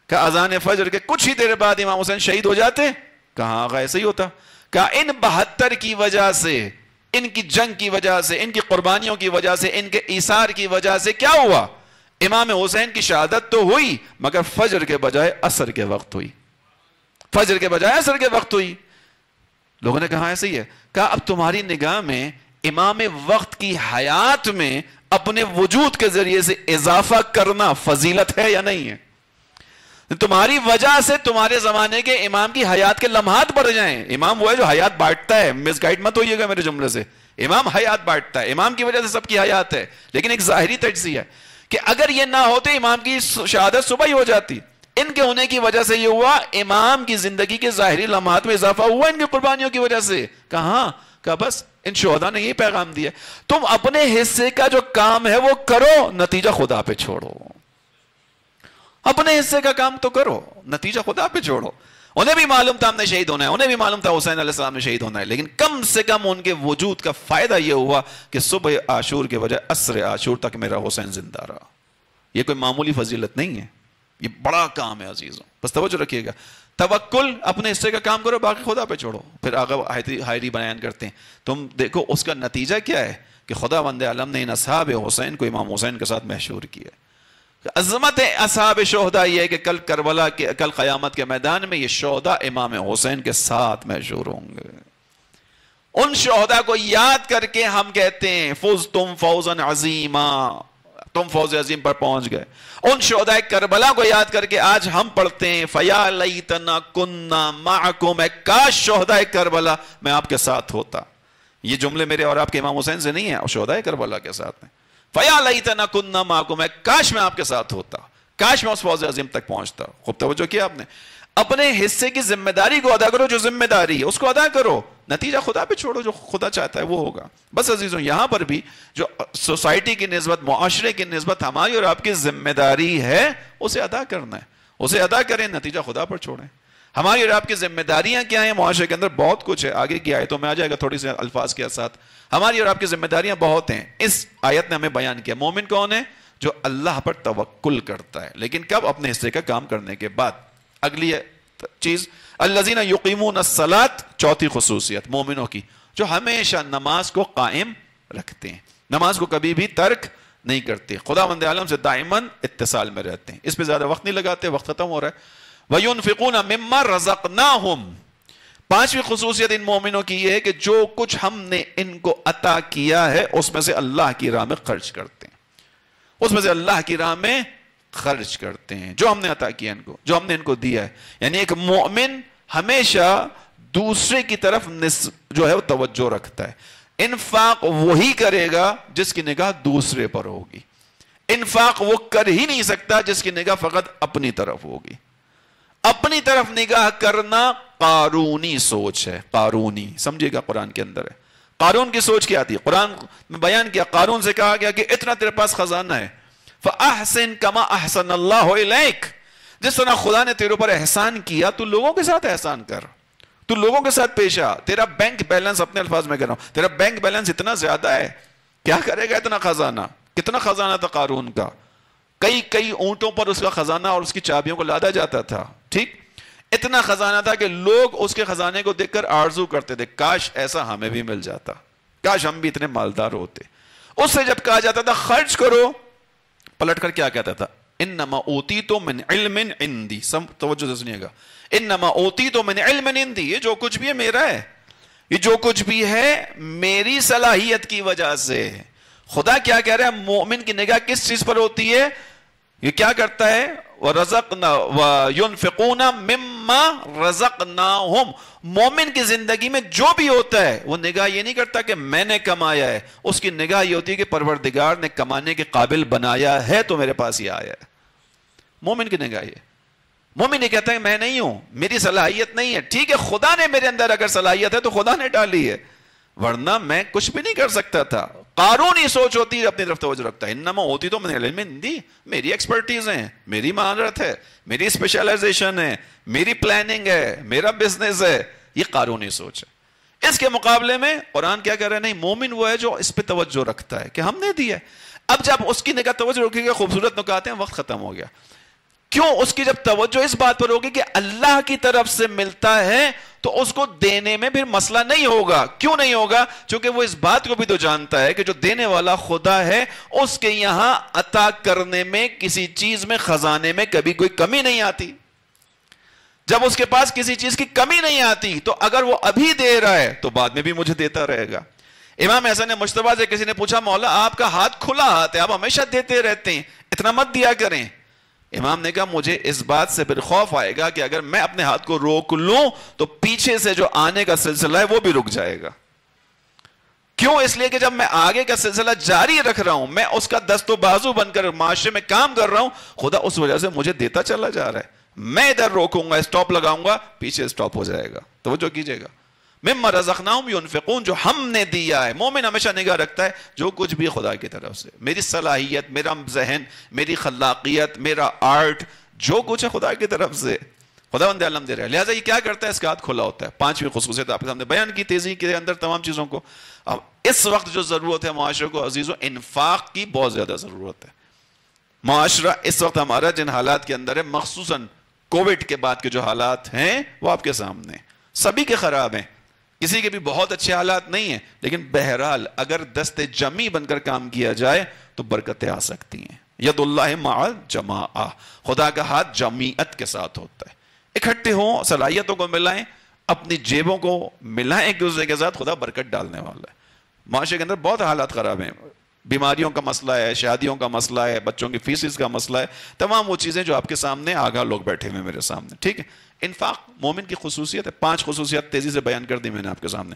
کہا اذان فجر کے کچھ ہی دیر بعد امام حسین شہید ہو جاتے. کہا آگا ایسے ہی ہوتا. کہا ان 72 کی وجہ سے، ان کی جنگ کی وجہ سے، ان کی قربانیوں کی وجہ سے، ان کے ایثار کی وجہ سے کیا ہوا؟ امام حسین کی شہادت تو ہوئی مگر فجر کے بجائے عصر کے وقت ہوئی. فجر کے بجائے عصر کے وقت ہوئی. لوگوں نے کہا ایسے ہی ہے. کہا اب تمہاری نگاہ میں امام وقت کی حیات میں اپنے وجود کے ذریعے سے اضافہ کرنا فضیلت ہے یا نہیں ہے؟ تمہاری وجہ سے تمہارے زمانے کے امام کی حیات کے لمحات بڑھ جائیں. امام وہ ہے جو حیات بانٹتا ہے، مس گائیڈ مت ہوئیے گا میرے جملے سے. امام حیات بانٹتا ہے، امام کی وجہ سے سب کی حیات ہے، لیکن ایک ظاہری تجزیہ ہے کہ اگر یہ نہ ہوتے امام کی شہادت صبح ہی ہو جاتی. ان کے ہونے کی وجہ سے یہ ہوا، امام کی زندگی کے ظاہری لمحات میں اضافہ ہوا ان کی قربانیوں کی وجہ سے. کہا بس ان شہداء نے یہی پیغام دیا، تم اپنے حصے کا جو کام ہے وہ کرو، نتیجہ خدا پہ چھوڑو. اپنے حصے کا کام تو کرو، نتیجہ خدا پہ چھوڑو. انہیں بھی معلوم تھا ہم نے شہید ہونا ہے، انہیں بھی معلوم تھا حسین علیہ السلام نے شہید ہونا ہے، لیکن کم سے کم ان کے وجود کا فائدہ یہ ہوا کہ صبح عاشور کے بجائے عصر عاشور تک میرا حسین زندہ رہا. یہ کوئی معمولی فضیلت نہیں ہے، یہ بڑا کام ہے عزیزوں. بس توجہ رکھیے گا. توکل، اپنے حصے کا کام کرو، باقی خدا پہ چھوڑو. پھر آقا حائری بیان کرتے ہیں، تم دیکھو اس کا نتیجہ کیا ہے کہ خدا بند عالم نے ان اصحاب حسین کو امام حسین کے ساتھ محشور کیا. عظمت اصحاب شہداء یہ ہے کہ کل کربلا کے، کل قیامت کے میدان میں یہ شہداء امام حسین کے ساتھ محشور ہوں گے. ان شہداء کو یاد کر کے ہم کہتے ہیں فزتم فوزا عظیما، تم فوز عظیم پر پہنچ گئے. ان شہداء کربلا کو یاد کر کے آج ہم پڑھتے ہیں فیا لیتنا کنا معکم، کاش شہداء کربلا میں آپ کے ساتھ ہوتا. یہ جملے میرے اور آپ کے امام حسین سے نہیں ہیں، اور شہداء کربلا کے ساتھ ہیں. فیا لیتنا کنا معکم، کاش میں آپ کے ساتھ ہوتا، کاش میں اس فوز عظیم تک پہنچتا. خوب توجہ کیا آپ نے. اپنے حصے کی ذمہ داری کو ادا کرو، جو ذمہ داری ہے اس کو ادا کرو، نتیجہ خدا پہ چھوڑو، جو خدا چاہتا ہے وہ ہوگا. بس عزیزوں یہاں پر بھی جو سوسائٹی کی نسبت، معاشرے کی نسبت ہماری اور آپ کی ذمہ داری ہے اسے ادا کرنا ہے، اسے ادا کریں، نتیجہ خدا پر چھوڑیں. ہماری اور آپ کی ذمہ داریاں کیا ہیں معاشرے کے اندر؟ بہت کچھ ہے، آگے کی آیتوں میں آ جائے گا تھوڑی سے الفاظ کے ساتھ. ہماری اور آپ کی ذمہ داریاں بہت ہیں. اس آیت نے ہمیں بیان کیا مومن کون ہے؟ جو اللہ پر توکل کرتا ہے، لیکن کب؟ اپنے حصے کا کام کرنے کے بعد. اگلی چیز الذین یقیمون الصلاۃ، چوتھی خصوصیت مومنوں کی، جو ہمیشہ نماز کو قائم رکھتے ہیں، نماز کو کبھی بھی ترک نہیں کرتے، خداوند عالم سے دائماً اتصال میں رہتے ہیں. اس پہ زیادہ وقت نہیں لگاتے، وقت ختم ہو رہا ہے. وَيُنْفِقُونَ مِمَّا رَزَقْنَاهُمْ، پانچویں خصوصیت ان مومنوں کی یہ ہے کہ جو کچھ ہم نے ان کو عطا کیا ہے اس میں سے اللہ کی راہ میں خرچ کرتے ہیں، اس میں سے اللہ کی راہ میں خرچ کرتے ہیں جو ہم نے عطا کیا ان کو، جو ہم نے ان کو دیا ہے. یعنی ایک مومن ہمیشہ دوسرے کی طرف جو ہے وہ توجہ رکھتا ہے. انفاق وہی کرے گا جس کی نگاہ دوسرے پر ہوگی. انفاق وہ کر ہی نہیں سکتا جس کی نگاہ فقط اپنی طرف ہوگی. اپنی طرف نگاہ کرنا قارونی سوچ ہے. قارونی سمجھے گا قرآن کے اندر ہے. قارون کی سوچ کیا تھی؟ قرآن میں بیان کیا، قارون سے کہا گیا کہ اتنا تیرے پاس خزانہ ہے، فَأَحْسِن كَمَا أَحْسَنَ اللَّهُ إِلَيْكَ، جس طرح خدا نے تیرے اوپر احسان کیا تو لوگوں کے ساتھ احسان کر، تو لوگوں کے ساتھ پیش آ. تیرا بینک بیلنس، اپنے الفاظ میں کہہ رہا ہوں، تیرا بینک بیلنس اتنا زیادہ ہے، کیا کرے گا اتنا خزانہ؟ کتنا خزانہ تھا قارون کا؟ کئی اونٹوں پر اس کا خزانہ اور اس کی چابیوں کو لادا جاتا تھا. ٹھیک، اتنا خزانہ تھا کہ لوگ اس کے خزانے کو دیکھ کر آرزو کرتے تھے کاش ایسا ہمیں بھی مل جاتا، کاش ہم بھی اتنے مالدار ہوتے. اس سے جب کہا جاتا تھا خرچ کرو، پلٹ کر کیا کہتا تھا؟ انما اوتیتو من علم عندی. سب توجہ سے سنیے گا، انما اوتیتو من علم عندی، یہ جو کچھ بھی ہے میرا ہے، یہ جو کچھ بھی ہے میری صلاحیت کی وجہ سے. خدا کیا کہہ رہا ہے؟ مومن کی نگاہ کس چیز پر ہوتی ہے؟ یہ کیا کرتا ہے؟ وَيُنْفِقُونَ مِمَّا رَزَقْنَاهُمْ. مومن کی زندگی میں جو بھی ہوتا ہے وہ نگاہ یہ نہیں کرتا کہ میں نے کمایا ہے، اس کی نگاہ یہ ہوتی ہے کہ پروردگار نے کمانے کے قابل بنایا ہے تو میرے پاس یہ آیا ہے. مومن کی نگاہ یہ. مومن یہ کہتا ہے میں نہیں ہوں، میری صلاحیت نہیں ہے. ٹھیک ہے، خدا نے میرے اندر اگر صلاحیت ہے تو خدا نے ڈالی ہے، ورنہ میں کچھ بھی نہیں کر سکتا تھا. قارونی سوچ ہوتی ہے، اپنی طرف توجہ رکھتا ہے. انما ہوتی تو من علم عندی، میری ایکسپرٹیز ہے، میری مہارت ہے، میری اسپیشلائزیشن ہے، میری پلاننگ ہے، میرا بزنس ہے. یہ قارونی سوچ ہے. اس کے مقابلے میں قرآن کیا کہہ رہا ہے؟ نہیں، مومن وہ ہے جو اس پہ توجہ رکھتا ہے کہ ہم نے دیا ہے. اب جب اس کی نگاہ توجہ رکھے گا، خوبصورت نکات ہیں، وقت ختم ہو گیا. کیوں؟ اس کی جب توجہ اس بات پر ہوگی کہ اللہ کی طرف سے ملتا ہے تو اس کو دینے میں پھر مسئلہ نہیں ہوگا. کیوں نہیں ہوگا؟ چونکہ وہ اس بات کو بھی تو جانتا ہے کہ جو دینے والا خدا ہے، اس کے یہاں عطا کرنے میں، کسی چیز میں، خزانے میں کبھی کوئی کمی نہیں آتی. جب اس کے پاس کسی چیز کی کمی نہیں آتی تو اگر وہ ابھی دے رہا ہے تو بعد میں بھی مجھے دیتا رہے گا. امام حسن مجتبیٰ سے کسی نے پوچھا مولا آپ کا ہاتھ کھلا ہاتھ ہے، آپ ہمیشہ دیتے رہتے ہیں، اتنا مت دیا کریں. امام نے کہا مجھے اس بات سے پھر خوف آئے گا کہ اگر میں اپنے ہاتھ کو روک لوں تو پیچھے سے جو آنے کا سلسلہ ہے وہ بھی رک جائے گا. کیوں؟ اس لیے کہ جب میں آگے کا سلسلہ جاری رکھ رہا ہوں، میں اس کا دست و بازو بن کر معاشرے میں کام کر رہا ہوں، خدا اس وجہ سے مجھے دیتا چلا جا رہا ہے. میں ادھر روکوں گا، اسٹاپ لگاؤں گا، پیچھے اسٹاپ ہو جائے گا. توجہ کیجئے گا. مما رزقناہم ينفقون، جو ہم نے دیا ہے. مومن ہمیشہ نگاہ رکھتا ہے جو کچھ بھی خدا کی طرف سے، میری صلاحیت، میرا ذہن، میری خلاقیت، میرا آرٹ، جو کچھ ہے خدا کی طرف سے، خداوند عالم دے رہا ہے. لہٰذا یہ کیا کرتا ہے؟ اس کا ہاتھ کھلا ہوتا ہے. پانچویں خصوصیت آپ کے سامنے بیان کی تیزی کے اندر تمام چیزوں کو. اب اس وقت جو ضرورت ہے معاشرے کو عزیزوں، انفاق کی بہت زیادہ ضرورت ہے. معاشرہ اس وقت ہمارا جن حالات کے اندر ہے، مخصوصاً کووڈ کے بعد کے جو حالات ہیں وہ آپ کے سامنے، سبھی کے خراب ہیں، کسی کے بھی بہت اچھے حالات نہیں ہیں، لیکن بہرحال اگر دست جمعی بن کر کام کیا جائے تو برکتیں آ سکتی ہیں. ید اللہ مع الجماعہ، خدا کا ہاتھ جمعیت کے ساتھ ہوتا ہے. اکٹھے ہوں، صلاحیتوں کو ملائیں، اپنی جیبوں کو ملائیں ایک دوسرے کے ساتھ، خدا برکت ڈالنے والا ہے. معاشرے کے اندر بہت حالات خراب ہیں، بیماریوں کا مسئلہ ہے، شادیوں کا مسئلہ ہے، بچوں کی فیسز کا مسئلہ ہے، تمام وہ چیزیں جو آپ کے سامنے آگاہ لوگ بیٹھے ہوئے میرے سامنے. ٹھیک ہے، انفاق مومن کی خصوصیت ہے. 5 خصوصیات تیزی سے بیان کر دی میں نے آپ کے سامنے.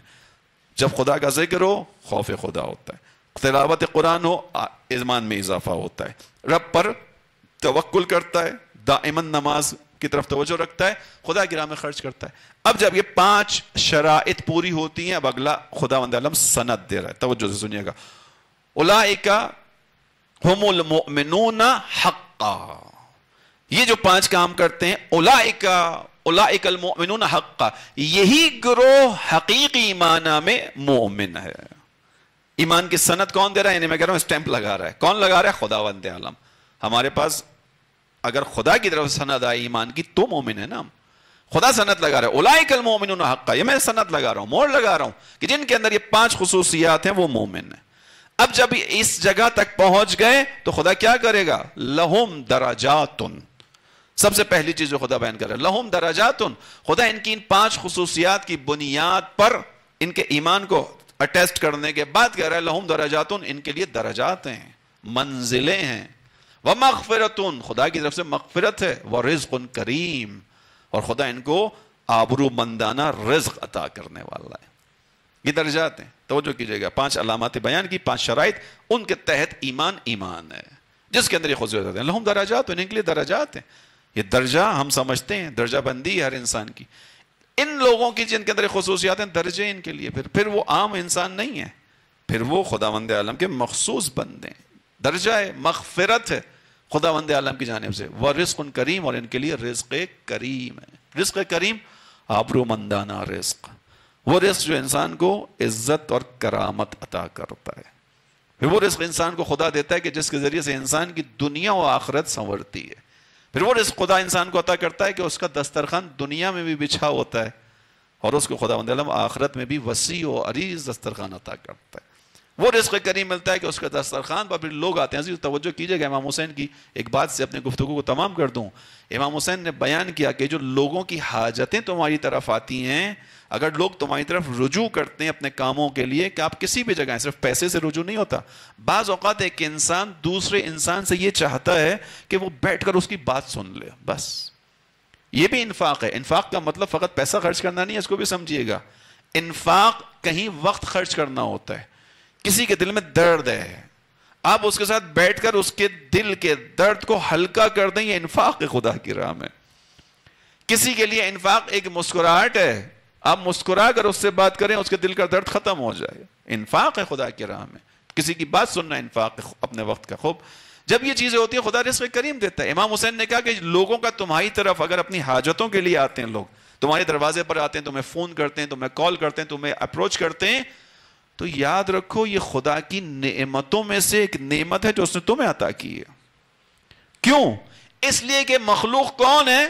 جب خدا کا ذکر ہو، خوف خدا ہوتا ہے. تلاوت قرآن ہو، ایمان میں اضافہ ہوتا ہے. رب پر توکل کرتا ہے، دائماً نماز کی طرف توجہ رکھتا ہے، خدا کی راہ میں خرچ کرتا ہے۔ اب جب یہ 5 شرائط پوری ہوتی ہیں، اب اگلا خداوند عالم سند دے رہا ہے، توجہ سے سنیے گا۔ اولئک ہم المؤمنون حقا، یہ جو 5 کام کرتے ہیں، اولئک المؤمنون حقا، یہی گروہ حقیقی معنی میں مومن ہے۔ ایمان کی سند کون دے رہا ہے؟ یعنی میں کہہ رہا ہوں اسٹیمپ لگا رہا ہے، کون لگا رہا ہے؟ خداوند عالم۔ ہمارے پاس اگر خدا کی طرف سند آئی ایمان کی تو مومن ہے نا ہم، خدا سند لگا رہا ہے، اولئک المؤمنون حقا، یہ میں سند لگا رہا ہوں، مور لگا رہا ہوں کہ جن کے اندر یہ 5 خصوصیات ہیں وہ مومن ہیں۔ اب جب اس جگہ تک پہنچ گئے تو خدا کیا کرے گا؟ لہم درجات، سب سے پہلی چیز جو خدا بیان کر رہا ہے لہم درجات، خدا ان کی ان 5 خصوصیات کی بنیاد پر ان کے ایمان کو اٹیسٹ کرنے کے بعد کہہ رہا ہے لہم درجات، ان کے لیے درجات ہیں، منزلیں ہیں، ومغفرۃ، خدا کی طرف سے مغفرت ہے، ورزق کریم، اور خدا ان کو آبرو مندانہ رزق عطا کرنے والا ہے۔ یہ درجات ہیں، توجہ کیجئے گا، 5 علامات بیان کی، 5 شرائط، ان کے تحت ایمان ہے جس کے اندر یہ خصوصیات ہیں۔ لہم درجات، ان کے لیے درجات ہیں۔ یہ درجہ ہم سمجھتے ہیں درجہ بندی ہے ہر انسان کی، ان لوگوں کی جن کے اندر خصوصیات ہیں، درجے ان کے لیے، پھر وہ عام انسان نہیں ہے، پھر وہ خداوند عالم کے مخصوص بندے ہیں۔ درجہ ہے، مغفرت ہے خداوند عالم کی جانب سے، ورزق کریم، اور ان کے لیے رزق کریم ہے۔ رزق کریم، آبرو مندانہ رزق، وہ رزق جو انسان کو عزت اور کرامت عطا کرتا ہے، پھر وہ رزق انسان کو خدا دیتا ہے کہ جس کے ذریعے سے انسان کی دنیا و آخرت سنورتی ہے، پھر وہ رزق خدا انسان کو عطا کرتا ہے کہ اس کا دسترخوان دنیا میں بھی بچھا ہوتا ہے، اور اس کو خداوند عالم آخرت میں بھی وسیع و عریض دسترخوان عطا کرتا ہے۔ وہ رزق کریم ملتا ہے کہ اس کا دسترخوان پر پھر لوگ آتے ہیں۔ عزیز توجہ کیجئے گا، امام حسین کی ایک بات سے اپنے گفتگو کو تمام کر دوں۔ امام حسین نے بیان کیا کہ جو لوگوں کی حاجتیں تمہاری طرف آتی ہیں، اگر لوگ تمہاری طرف رجوع کرتے ہیں اپنے کاموں کے لیے، کہ آپ کسی بھی جگہ ہیں، صرف پیسے سے رجوع نہیں ہوتا، بعض اوقات ایک انسان دوسرے انسان سے یہ چاہتا ہے کہ وہ بیٹھ کر اس کی بات سن لے، بس یہ بھی انفاق ہے۔ انفاق کا مطلب فقط پیسہ خرچ کرنا نہیں ہے، اس کو بھی سمجھیے گا۔ انفاق کہیں وقت خرچ کرنا ہوتا ہے، کسی کے دل میں درد ہے، آپ اس کے ساتھ بیٹھ کر اس کے دل کے درد کو ہلکا کر دیں، یہ انفاق ہے خدا کی راہ میں۔ کسی کے لیے انفاق ایک مسکراہٹ ہے، آپ مسکرا کر اس سے بات کریں، اس کے دل کا درد ختم ہو جائے، انفاق ہے خدا کی راہ میں۔ کسی کی بات سننا انفاق ہے اپنے وقت کا۔ خوب جب یہ چیزیں ہوتی ہیں خدا رزق کریم دیتا ہے۔ امام حسین نے کہا کہ لوگوں کا تمہاری طرف اگر اپنی حاجتوں کے لیے آتے ہیں، لوگ تمہارے دروازے پر آتے ہیں، تمہیں فون کرتے ہیں، تمہیں کال کرتے ہیں، تمہیں اپروچ کرتے ہیں، تو یاد رکھو یہ خدا کی نعمتوں میں سے ایک نعمت ہے جو اس نے تمہیں عطا کی ہے۔ کیوں؟ اس لیے کہ مخلوق کون ہے؟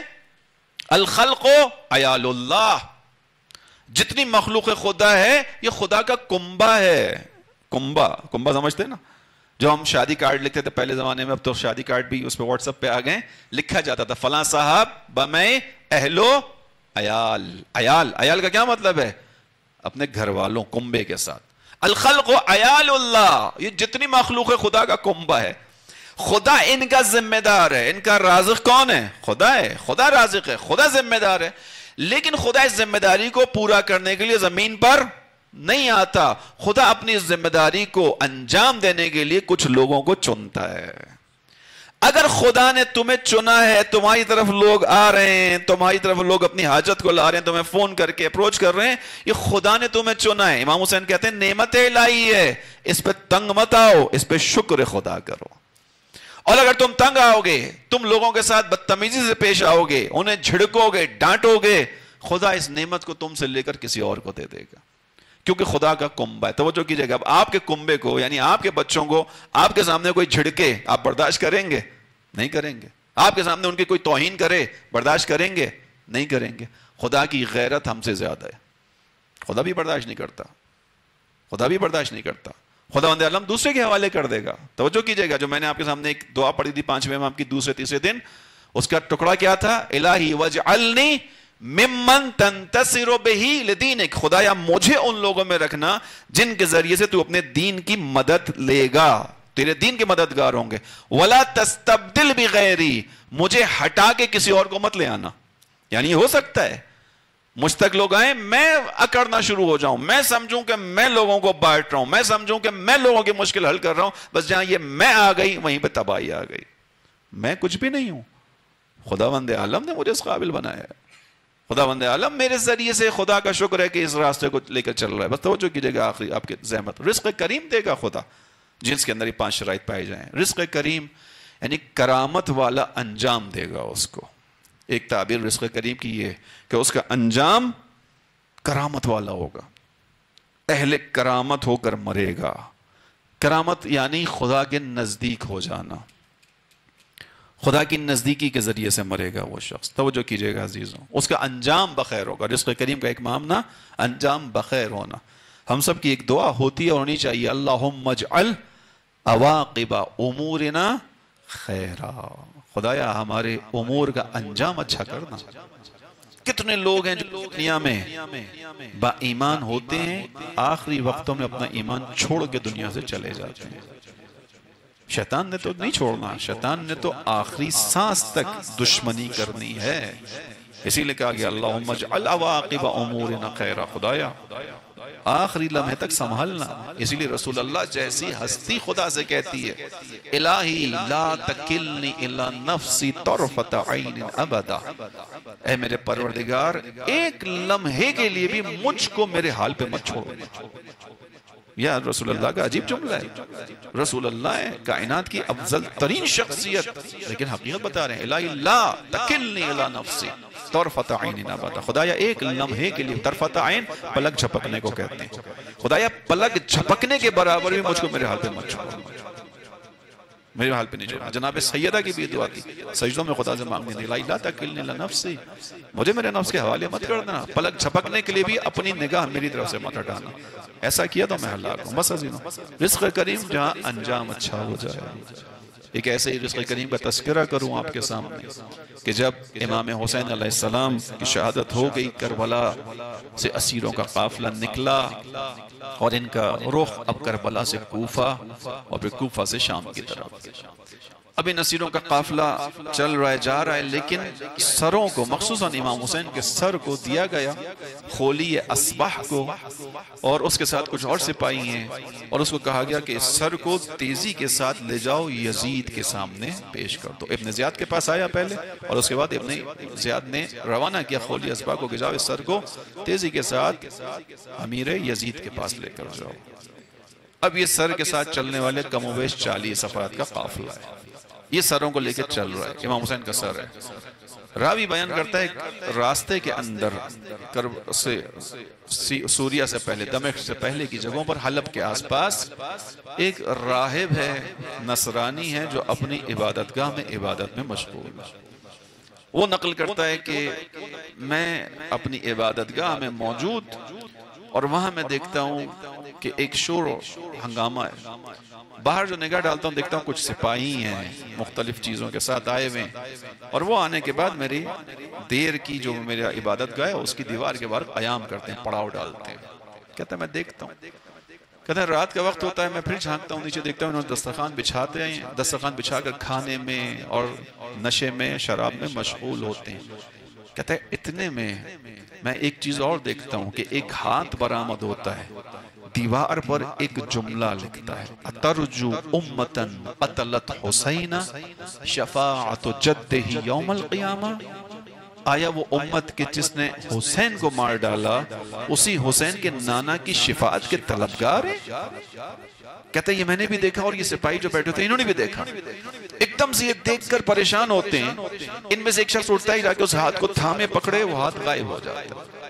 الخلق عیال اللہ، جتنی مخلوق خدا ہے یہ خدا کا کنبہ ہے۔ کنبہ سمجھتے ہیں نا، جو ہم شادی کارڈ لکھتے تھے پہلے زمانے میں، اب تو شادی کارڈ بھی اس پہ واٹس ایپ پہ آ گئے، لکھا جاتا تھا فلاں صاحب بمیں اہلو عیال کا کیا مطلب ہے؟ اپنے گھر والوں، کنبے کے ساتھ۔ الخلق عیال اللہ، یہ جتنی مخلوق ہے خدا کا کنبہ ہے، خدا ان کا ذمہ دار ہے۔ ان کا رازق کون ہے؟ خدا ہے، خدا رازق ہے، خدا ذمہ دار ہے، لیکن خدا اس ذمہ داری کو پورا کرنے کے لیے زمین پر نہیں آتا، خدا اپنی اس ذمہ داری کو انجام دینے کے لیے کچھ لوگوں کو چنتا ہے۔ اگر خدا نے تمہیں چنا ہے، تمہاری طرف لوگ آ رہے ہیں، تمہاری طرف لوگ اپنی حاجت کو لا رہے ہیں، تمہیں فون کر کے اپروچ کر رہے ہیں، یہ خدا نے تمہیں چنا ہے۔ امام حسین کہتے ہیں نعمت الہی ہے، اس پہ تنگ مت آؤ، اس پہ شکر خدا کرو۔ اور اگر تم تنگ آؤ گے، تم لوگوں کے ساتھ بدتمیزی سے پیش آؤ گے، انہیں جھڑکو گے، ڈانٹو گے، خدا اس نعمت کو تم سے لے کر کسی اور کو دے دے گا، کیونکہ خدا کا کنبہ ہے۔ توجہ کیجئے گا، اب آپ کے کنبے کو، یعنی آپ کے بچوں کو آپ کے سامنے کوئی جھڑکے، آپ برداشت کریں گے؟ نہیں کریں گے۔ آپ کے سامنے ان کی کوئی توہین کرے، برداشت کریں گے؟ نہیں کریں گے۔ خدا کی غیرت ہم سے زیادہ ہے، خدا بھی برداشت نہیں کرتا، خدا بھی برداشت نہیں کرتا۔ خداوند عالم دوسرے کے حوالے کر دے گا۔ توجہ کیجئے گا، جو میں نے آپ کے سامنے ایک دعا پڑھی تھی 5ویں امام کی دوسرے تیسرے دن، اس کا ٹکڑا کیا تھا؟ الہی وجعلنی ممن تنتصر بہ لدینک، خدایا مجھے ان لوگوں میں رکھنا جن کے ذریعے سے تو اپنے دین کی مدد لے گا، تیرے دین کے مددگار ہوں گے۔ ولا تستبدل بغیری، مجھے ہٹا کے کسی اور کو مت لے آنا۔ یعنی یہ ہو سکتا ہے مجھ تک لوگ آئیں، میں اکڑنا شروع ہو جاؤں، میں سمجھوں کہ میں لوگوں کو بانٹ رہا ہوں، میں سمجھوں کہ میں لوگوں کی مشکل حل کر رہا ہوں، بس جہاں یہ میں آ گئی وہیں پہ تباہی آ گئی۔ میں کچھ بھی نہیں ہوں، خداوند عالم نے مجھے اس قابل بنایا ہے، خداوند عالم میرے ذریعے سے خدا کا شکر ہے کہ اس راستے کو لے کر چل رہا ہے. بس توجہ کیجئے گا آخری آپ کی زحمت. رزق کریم دے گا خدا جنس کے اندر یہ 5 شرائط پائے جائیں. رزق کریم یعنی کرامت والا انجام دے گا اس کو. ایک تعبیر رزق کریم کی یہ کہ اس کا انجام کرامت والا ہوگا، اہل کرامت ہو کر مرے گا. کرامت یعنی خدا کے نزدیک ہو جانا، خدا کی نزدیکی کے ذریعے سے مرے گا وہ شخص. توجہ کیجئے گا عزیزوں، اس کا انجام بخیر ہوگا. رزق کریم کا ایک معاملہ انجام بخیر ہونا. ہم سب کی ایک دعا ہوتی ہے، ہونی چاہیے، اللہم اجعل عواقب امورنا خیرا. خدایا ہمارے امور کا انجام اچھا کرنا. کتنے لوگ ہیں جو دنیا میں با ایمان ہوتے ہیں، آخری وقتوں میں اپنا ایمان چھوڑ کے دنیا سے چلے جاتے ہیں. شیطان نے تو نہیں چھوڑنا، شیطان نے تو آخری سانس تک دشمنی کرنی ہے. اسی لئے کہا گیا اللہم اجعل عواقب امورنا خیرا. خدایا آخری لمحے تک سنبھالنا. اسی لئے رسول اللہ جیسی ہستی خدا سے کہتی ہے، الہی لا تکلنی الا نفسی طرفت عین ابدا. اے میرے پروردگار ایک لمحے کے لیے بھی مجھ کو میرے حال پہ مت چھوڑو. یا رسول اللہ کا عجیب جملہ ہے. رسول اللہ ہے کائنات کی افضل ترین شخصیت، لیکن حقیقت بتا رہے ہیں، الہی لا تکلنی الا نفسی طرفت عین ابدا. خدایا ایک لمحے کے لیے، طرفت عین پلک جھپکنے کو کہتے ہیں، خدایا پلک جھپکنے کے برابر بھی مجھ کو میرے حال پہ مت چھوڑو، میرے حال پہ نہیں چھوڑنا. جناب سیدہ کی بھی دعا تھی، سجدوں میں خدا سے مانگنی تھی، الہی لا تکلنی الا نفسی، مجھے میرے نفس کے حوالے مت کر دینا، پلک جھپکنے کے لیے بھی اپنی نگاہ میری طرف سے مت ہٹانا. ایسا کیا تو میں ہلاک ہوں. بس عزیزوں، رزق کریم جہاں انجام اچھا ہو جائے. ایک ایسے ہی رزق کریم کا تذکرہ کروں آپ کے سامنے کہ جب امام حسین علیہ السلام کی شہادت ہو گئی، کربلا سے اسیروں کا قافلہ نکلا اور ان کا رخ اب کربلا سے کوفہ اور پھر کوفہ سے شام کی طرف. اب ان اسیروں کا قافلہ چل رہا ہے، جا رہا ہے، لیکن سروں کو، مخصوصاً امام حسین کے سر کو دیا گیا خولی اصبح کو، اور اس کے ساتھ کچھ اور سپاہی ہیں، اور اس کو کہا گیا کہ اس سر کو تیزی کے ساتھ لے جاؤ یزید کے سامنے پیش کر دو. ابن زیاد کے پاس آیا پہلے، اور اس کے بعد ابن زیاد نے روانہ کیا خولی اصبح کو کہ جاؤ اس سر کو تیزی کے ساتھ امیر یزید کے پاس لے کر جاؤ. اب یہ سر کے ساتھ چلنے والے کم و بیش 40 افراد کا قافلہ ہے. یہ سروں کو لے کے چل رہا ہے، امام حسین کا سر ہے. راوی بیان کرتا ہے راستے کے اندر سوریہ سے پہلے، دمشق سے پہلے کی جگہوں پر، حلب کے آس پاس ایک راہب ہے، نصرانی ہے، جو اپنی عبادتگاہ میں عبادت میں مشغول ہے. وہ نقل کرتا ہے کہ میں اپنی عبادتگاہ میں موجود اور وہاں میں دیکھتا ہوں کہ ایک شور و ہنگامہ ہے. باہر جو نگاہ ڈالتا ہوں دیکھتا ہوں کچھ سپاہی ہیں مختلف چیزوں کے ساتھ آئے ہوئے، اور وہ آنے کے بعد میری دیر کی جو میرا عبادت گاہ ہے اس کی دیوار کے باہر قیام کرتے ہیں، پڑاؤ ڈالتے ہیں. کہتا ہے میں دیکھتا ہوں، کہتا ہے رات کا وقت ہوتا ہے، میں پھر جھانکتا ہوں نیچے، دیکھتا ہوں انہوں نے دسترخوان بچھاتے ہیں، دسترخوان بچھا کر کھانے میں اور نشے میں، شراب میں مشغول ہوتے ہیں. کہتا ہے اتنے میں ایک چیز اور دیکھتا ہوں کہ ایک ہاتھ برآمد ہوتا ہے، دیوار پر ایک جملہ لکھتا ہے، اترجو امتن قتلت حسین شفاعت جدہ یوم القیامہ. آیا وہ امت کے جس نے حسین کو مار ڈالا اسی حسین کے نانا کی شفاعت کے طلبگار ہیں؟ کہتا ہے یہ میں نے بھی دیکھا، اور یہ سپاہی جو بیٹھے ہوتے ہیں انہوں نے بھی دیکھا. ایک دم سے یہ دیکھ کر پریشان ہوتے ہیں. ان میں سے ایک شخص اٹھتا ہی جا کے اس ہاتھ کو تھامے پکڑے، وہ ہاتھ غائب ہو جاتا ہے،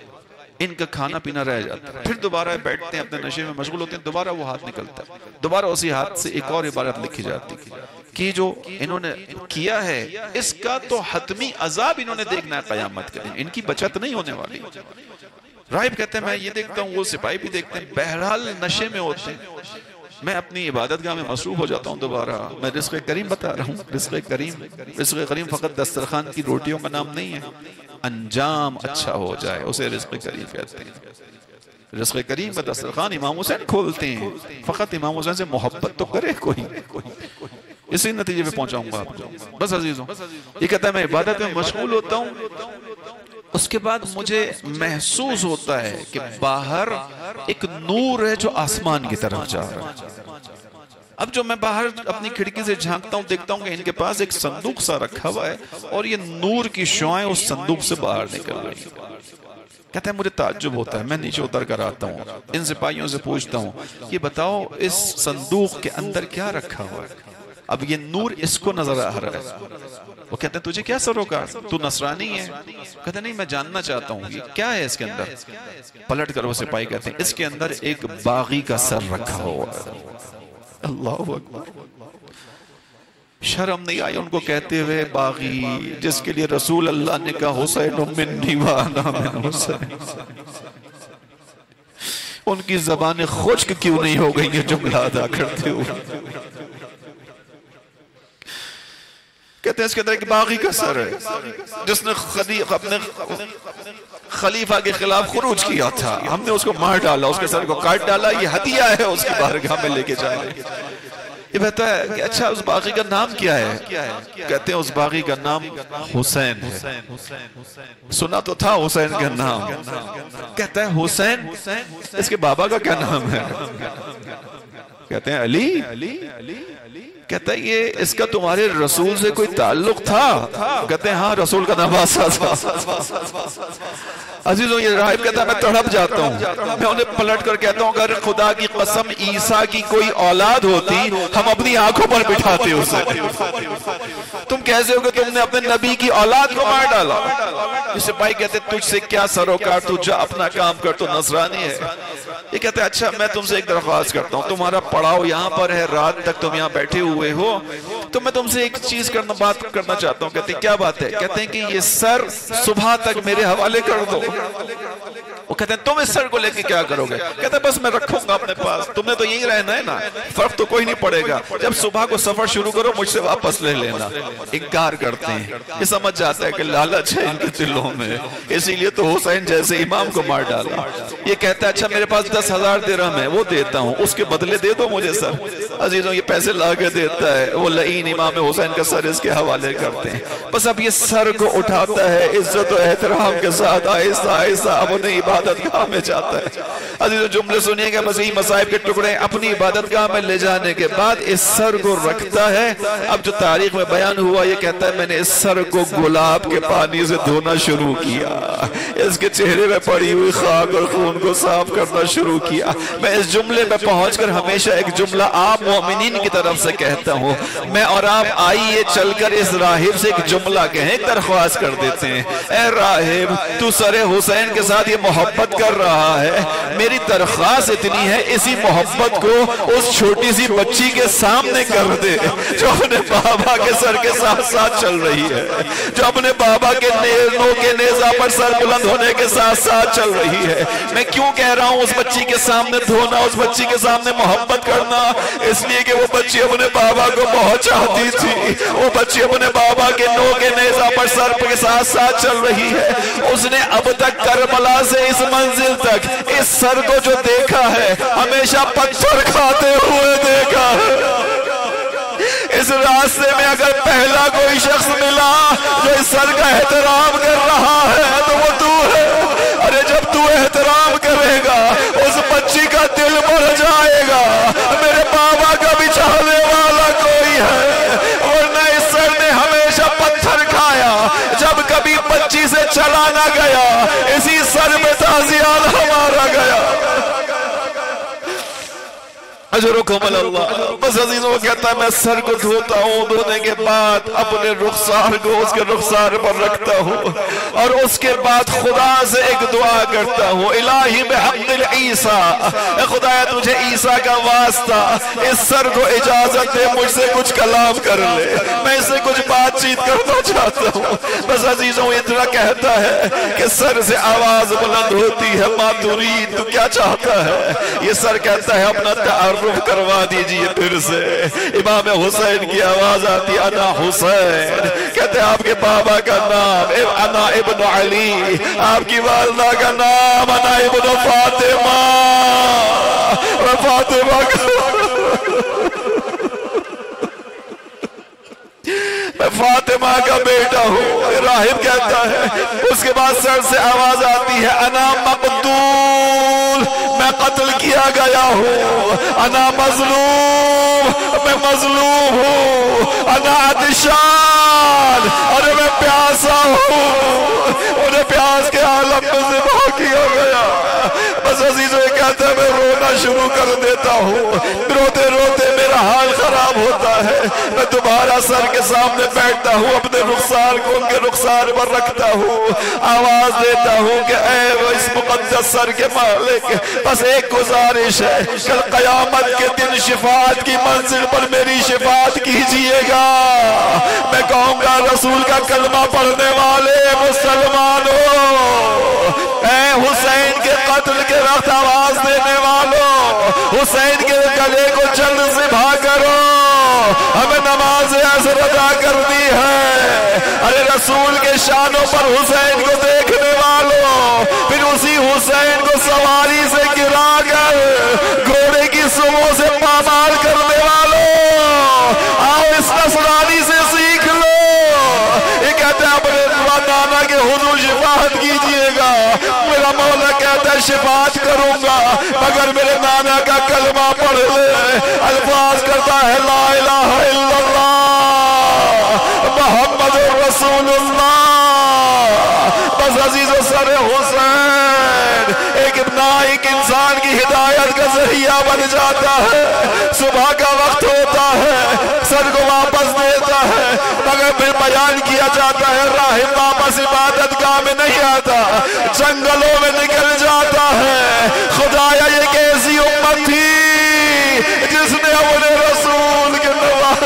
ان کا کھانا پینا رہ جاتا ہے. پھر دوبارہ بیٹھتے ہیں، اپنے نشے میں مشغول ہوتے ہیں، دوبارہ وہ ہاتھ نکلتا ہے، دوبارہ اسی ہاتھ سے ایک اور عبارت لکھی جاتی کہ جو انہوں نے کیا ہے اس کا تو حتمی عذاب انہوں نے دیکھنا ہے قیامت کے دن، ان کی بچت نہیں ہونے والی. راہب کہتے ہیں میں یہ دیکھتا ہوں، وہ سپاہی بھی دیکھتے ہیں، بہرحال نشے میں ہوتے ہیں. میں اپنی عبادتگاہ میں مصروف ہو جاتا ہوں. دوبارہ میں رزق کریم بتا رہا ہوں. رزق کریم فقط دسترخوان کی روٹیوں کا نام نہیں ہے، انجام اچھا ہو جائے اسے رزق کریم کہتے ہیں. رزق کریم کا دسترخوان امام حسین کھولتے ہیں، فقط امام حسین سے محبت تو کرے کوئی. اسی نتیجے پہ پہنچاؤں گا آپ کو. بس عزیزوں، یہ کہتا ہے میں عبادت میں مشغول ہوتا ہوں، اس کے بعد مجھے محسوس ہوتا ہے کہ باہر ایک نور ہے جو آسمان کی طرف جا رہا ہے. اب جو میں باہر اپنی کھڑکی سے جھانکتا ہوں دیکھتا ہوں کہ ان کے پاس ایک صندوق سا رکھا ہوا ہے اور یہ نور کی شعائیں اس صندوق سے باہر نکل رہی ہیں. کہتے ہیں مجھے تعجب ہوتا ہے، میں نیچے اتر کر آتا ہوں، ان سپاہیوں سے پوچھتا ہوں یہ بتاؤ اس صندوق کے اندر کیا رکھا ہوا ہے؟ اب یہ نور اس کو نظر آ رہا ہے. وہ کہتے ہیں تجھے کیا سروکار، تو نصرانی ہے؟ کہتے ہیں نہیں میں جاننا چاہتا ہوں یہ کیا ہے اس کے اندر. پلٹ کر وہ سپاہی کہتے ہیں اس کے اندر ایک باغی کا سر رکھا ہوا ہے. اللہ اکبر. شرم نہیں آئی ان کو کہتے ہوئے باغی جس کے لیے رسول اللہ نے کہا حسین منی وانا من حسین. ان کی زبانیں خشک کیوں نہیں ہو گئی یہ جملہ ادا کرتے ہوئے. کہتے ہیں اس کے اندر ایک باغی کا سر ہے جس نے اپنے خلیفہ کے خلاف خروج کیا تھا، ہم نے اس کو مار ڈالا، اس کے سر کو کاٹ ڈالا، یہ ہدیہ ہے اس کی بارگاہ میں لے کے جائیں. یہ بہتا ہے کہ اچھا اس باغی کا نام کیا ہے؟ کہتے ہیں اس باغی کا نام حسین ہے. سنا تو تھا حسین کا نام. کہتا ہے حسین اس کے بابا کا کیا نام ہے؟ کہتے ہیں علی. کہتا ہے یہ اس کا تمہارے رسول سے کوئی تعلق تھا؟ کہتے ہیں ہاں رسول کا نواسہ تھا. عزیزوں یہ راہب کہتا ہے میں تڑپ جاتا ہوں، میں انہیں پلٹ کر کہتا ہوں اگر خدا کی قسم عیسیٰ کی کوئی اولاد ہوتی ہم اپنی آنکھوں پر بٹھاتے اسے. تم کیسے ہو کہ تم نے اپنے نبی کی اولاد کو مار ڈالا؟ یہ سپاہی کہتے تجھ سے کیا سروکار، تو جا اپنا کام کر، تو نصرانی ہے. یہ کہتے ہیں اچھا میں تم سے ایک درخواست کرتا ہوں، تمہارا پڑاؤ یہاں پر ہے، رات تک تم یہاں بیٹھے ہوئے ہو، تو میں تم سے ایک چیز بات کرنا چاہتا ہوں. کہتے ہیں کیا بات ہے؟ کہتے ہیں کہ یہ سر صبح تک میرے حوالے کر دو. وہ کہتے ہیں تم اس سر کو لے کے کیا کرو گے؟ کہتے ہیں بس میں رکھوں گا اپنے پاس، تم نے تو یہی رہنا ہے نا، فرق تو کوئی نہیں پڑے گا، جب صبح کو سفر شروع کرو مجھ سے واپس لے لینا. انکار کرتے ہیں. یہ سمجھ جاتا ہے کہ لالچ ہے ان کے دلوں میں، اسی لیے تو حسین جیسے امام کو مار ڈالا. یہ کہتا ہے اچھا میرے پاس 10,000 درہم ہے وہ دیتا ہوں، اس کے بدلے دے دو مجھے سر. عزیزوں یہ پیسے لا کے دیتا ہے، وہ لعین امام حسین کا سر اس کے حوالے کرتے ہیں. بس اب یہ سر کو اٹھاتا ہے عزت و احترام کے ساتھ آہستہ آہستہ اب انہیں عبادت گاہ میں جاتا ہے. عزیزوں جملے سنیے گا، مسیح مصائب کے ٹکڑے اپنی عبادت گاہ میں لے جانے کے بعد اس سر کو رکھتا ہے. اب جو تاریخ میں بیان ہوا یہ کہتا ہے میں نے اس سر کو گلاب کے پانی سے دھونا شروع کیا، اس کے چہرے میں پڑی ہوئی خاک اور خون کو صاف کرنا شروع کیا. میں اس جملے میں پہنچ کر ہمیشہ ایک جملہ عام مومنین کی طرف سے کہتا ہوں، میں اور آپ آئیے چل کر اس راہب سے ایک جملہ کہیں، ایک درخواست کر دیتے ہیں. اے راہب تو سر حسین کے ساتھ یہ محبت کر رہا ہے، میری درخواست اتنی ہے اسی محبت کو اس چھوٹی سی بچی کے سامنے کر دے جو اپنے بابا کے سر کے ساتھ ساتھ چل رہی ہے، جو اپنے بابا کے نیزوں کے نیزہ پر سر بلند ہونے کے ساتھ ساتھ چل رہی ہے. میں کیوں کہہ رہا ہوں اس بچی کے سامنے دھونا، اس بچی کے سامنے محبت کرنا؟ اس لیے کہ وہ بچی اپنے بابا کو بہت چاہتی تھی، وہ بچی اپنے بابا کے نو کے نیزہ پر سر کے ساتھ ساتھ چل رہی ہے. اس نے اب تک کربلا سے اس منزل تک اس سر کو جو دیکھا ہے ہمیشہ پتھر کھاتے ہوئے دیکھا ہے. اس راستے میں اگر پہلا کوئی شخص ملا جو اس سر کا احترام کر رہا ہے تو وہ تو ہے. ارے جب تو احترام کرے گا اس بچی کا دل بڑھ جائے گا، میرے بابا کا بھی چاہنے والا کوئی ہے. ورنہ اس سر نے ہمیشہ پتھر کھایا، جب کبھی بچی سے چلا نہ گیا اسی سر میں تعزیات ہمارا گیا. اجرکم اللہ. بس عزیزوں وہ کہتا ہے میں سر کو دھوتا ہوں، دھونے کے بعد اپنے رخسار کو اس کے رخسار پر رکھتا ہوں اور اس کے بعد خدا سے ایک دعا کرتا ہوں، الہی بحق عیسیٰ، اے خدایا تجھے عیسیٰ کا واسطہ اس سر کو اجازت دے مجھ سے کچھ کلام کر لے، میں اس سے کچھ بات چیت کرنا چاہتا ہوں. بس عزیزوں اتنا کہتا ہے کہ سر سے آواز بلند ہوتی ہے، ما ترید، تو کیا چاہتا ہے؟ یہ سر کہتا ہے اپنا تعارف کروا دیجئے پھر سے. امام حسین کی آواز آتی انا حسین. کہتے ہیں آپ کے بابا کا نام انا ابن علی، آپ کی والدہ کا نام انا ابن فاطمہ، اور فاطمہ میں فاطمہ کا بیٹا ہوں. راہب کہتا ہے اس کے بعد سر سے آواز آتی ہے انا مقتول، میں قتل کیا گیا ہوں، انا مظلوم، میں مظلوم ہوں، انا عطشان، اور میں پیاسا ہوں، انہیں پیاس کے عالم میں ذبح کیا گیا۔ بس عزیزو یہ کہتا ہے میں رونا شروع کر دیتا ہوں، روتے روتے میرا حال خراب ہوتا ہے، میں دوبارہ سر کے سامنے بیٹھتا ہوں، اپنے رخسار کو ان کے رخسار پر رکھتا ہوں، آواز دیتا ہوں کہ اے اس مقدس سر کے مالک، بس ایک گزارش ہے، کل قیامت کے دن شفاعت کی منزل پر میری شفاعت کیجئے گا۔ میں کہوں گا رسول کا کلمہ پڑھنے والے مسلمانوں، اے حسین کے قتل کے وقت آواز دینے والوں، حسین کے گلے کو جلد ذبح کرو، ہمیں نماز عصر ادا کرنی ہے۔ ارے رسول کے شانوں پر حسین کو دیکھنے والوں، پھر اسی حسین کو سواری سے گرا کر گھوڑے کی سموں سے پامال کرنے والوں، آؤ اس نصرانی سے سیکھ لو۔ یہ کہتے ہیں اپنے نانا کے حضور شفاعت کیجئے گا، میرا مولا کہتا ہے شفاعت کروں گا مگر میرے نانا کا کلمہ پڑھ لے۔ الفاظ کرتا ہے لا الہ الا اللہ محمد رسول اللہ۔ بس عزیز و سر حسین ایک انسان کی ہدایت کا ذریعہ بن جاتا ہے، صبح کا وقت ہوتا ہے، سر کو واپس دیتا ہے، مگر پھر بیان کیا جاتا ہے راہب واپس عبادت گاہ میں نہیں آتا، جنگلوں میں نکل جاتا ہے۔ خدایا یہ کیسی امت تھی جس نے اپنے رسول کے نواسے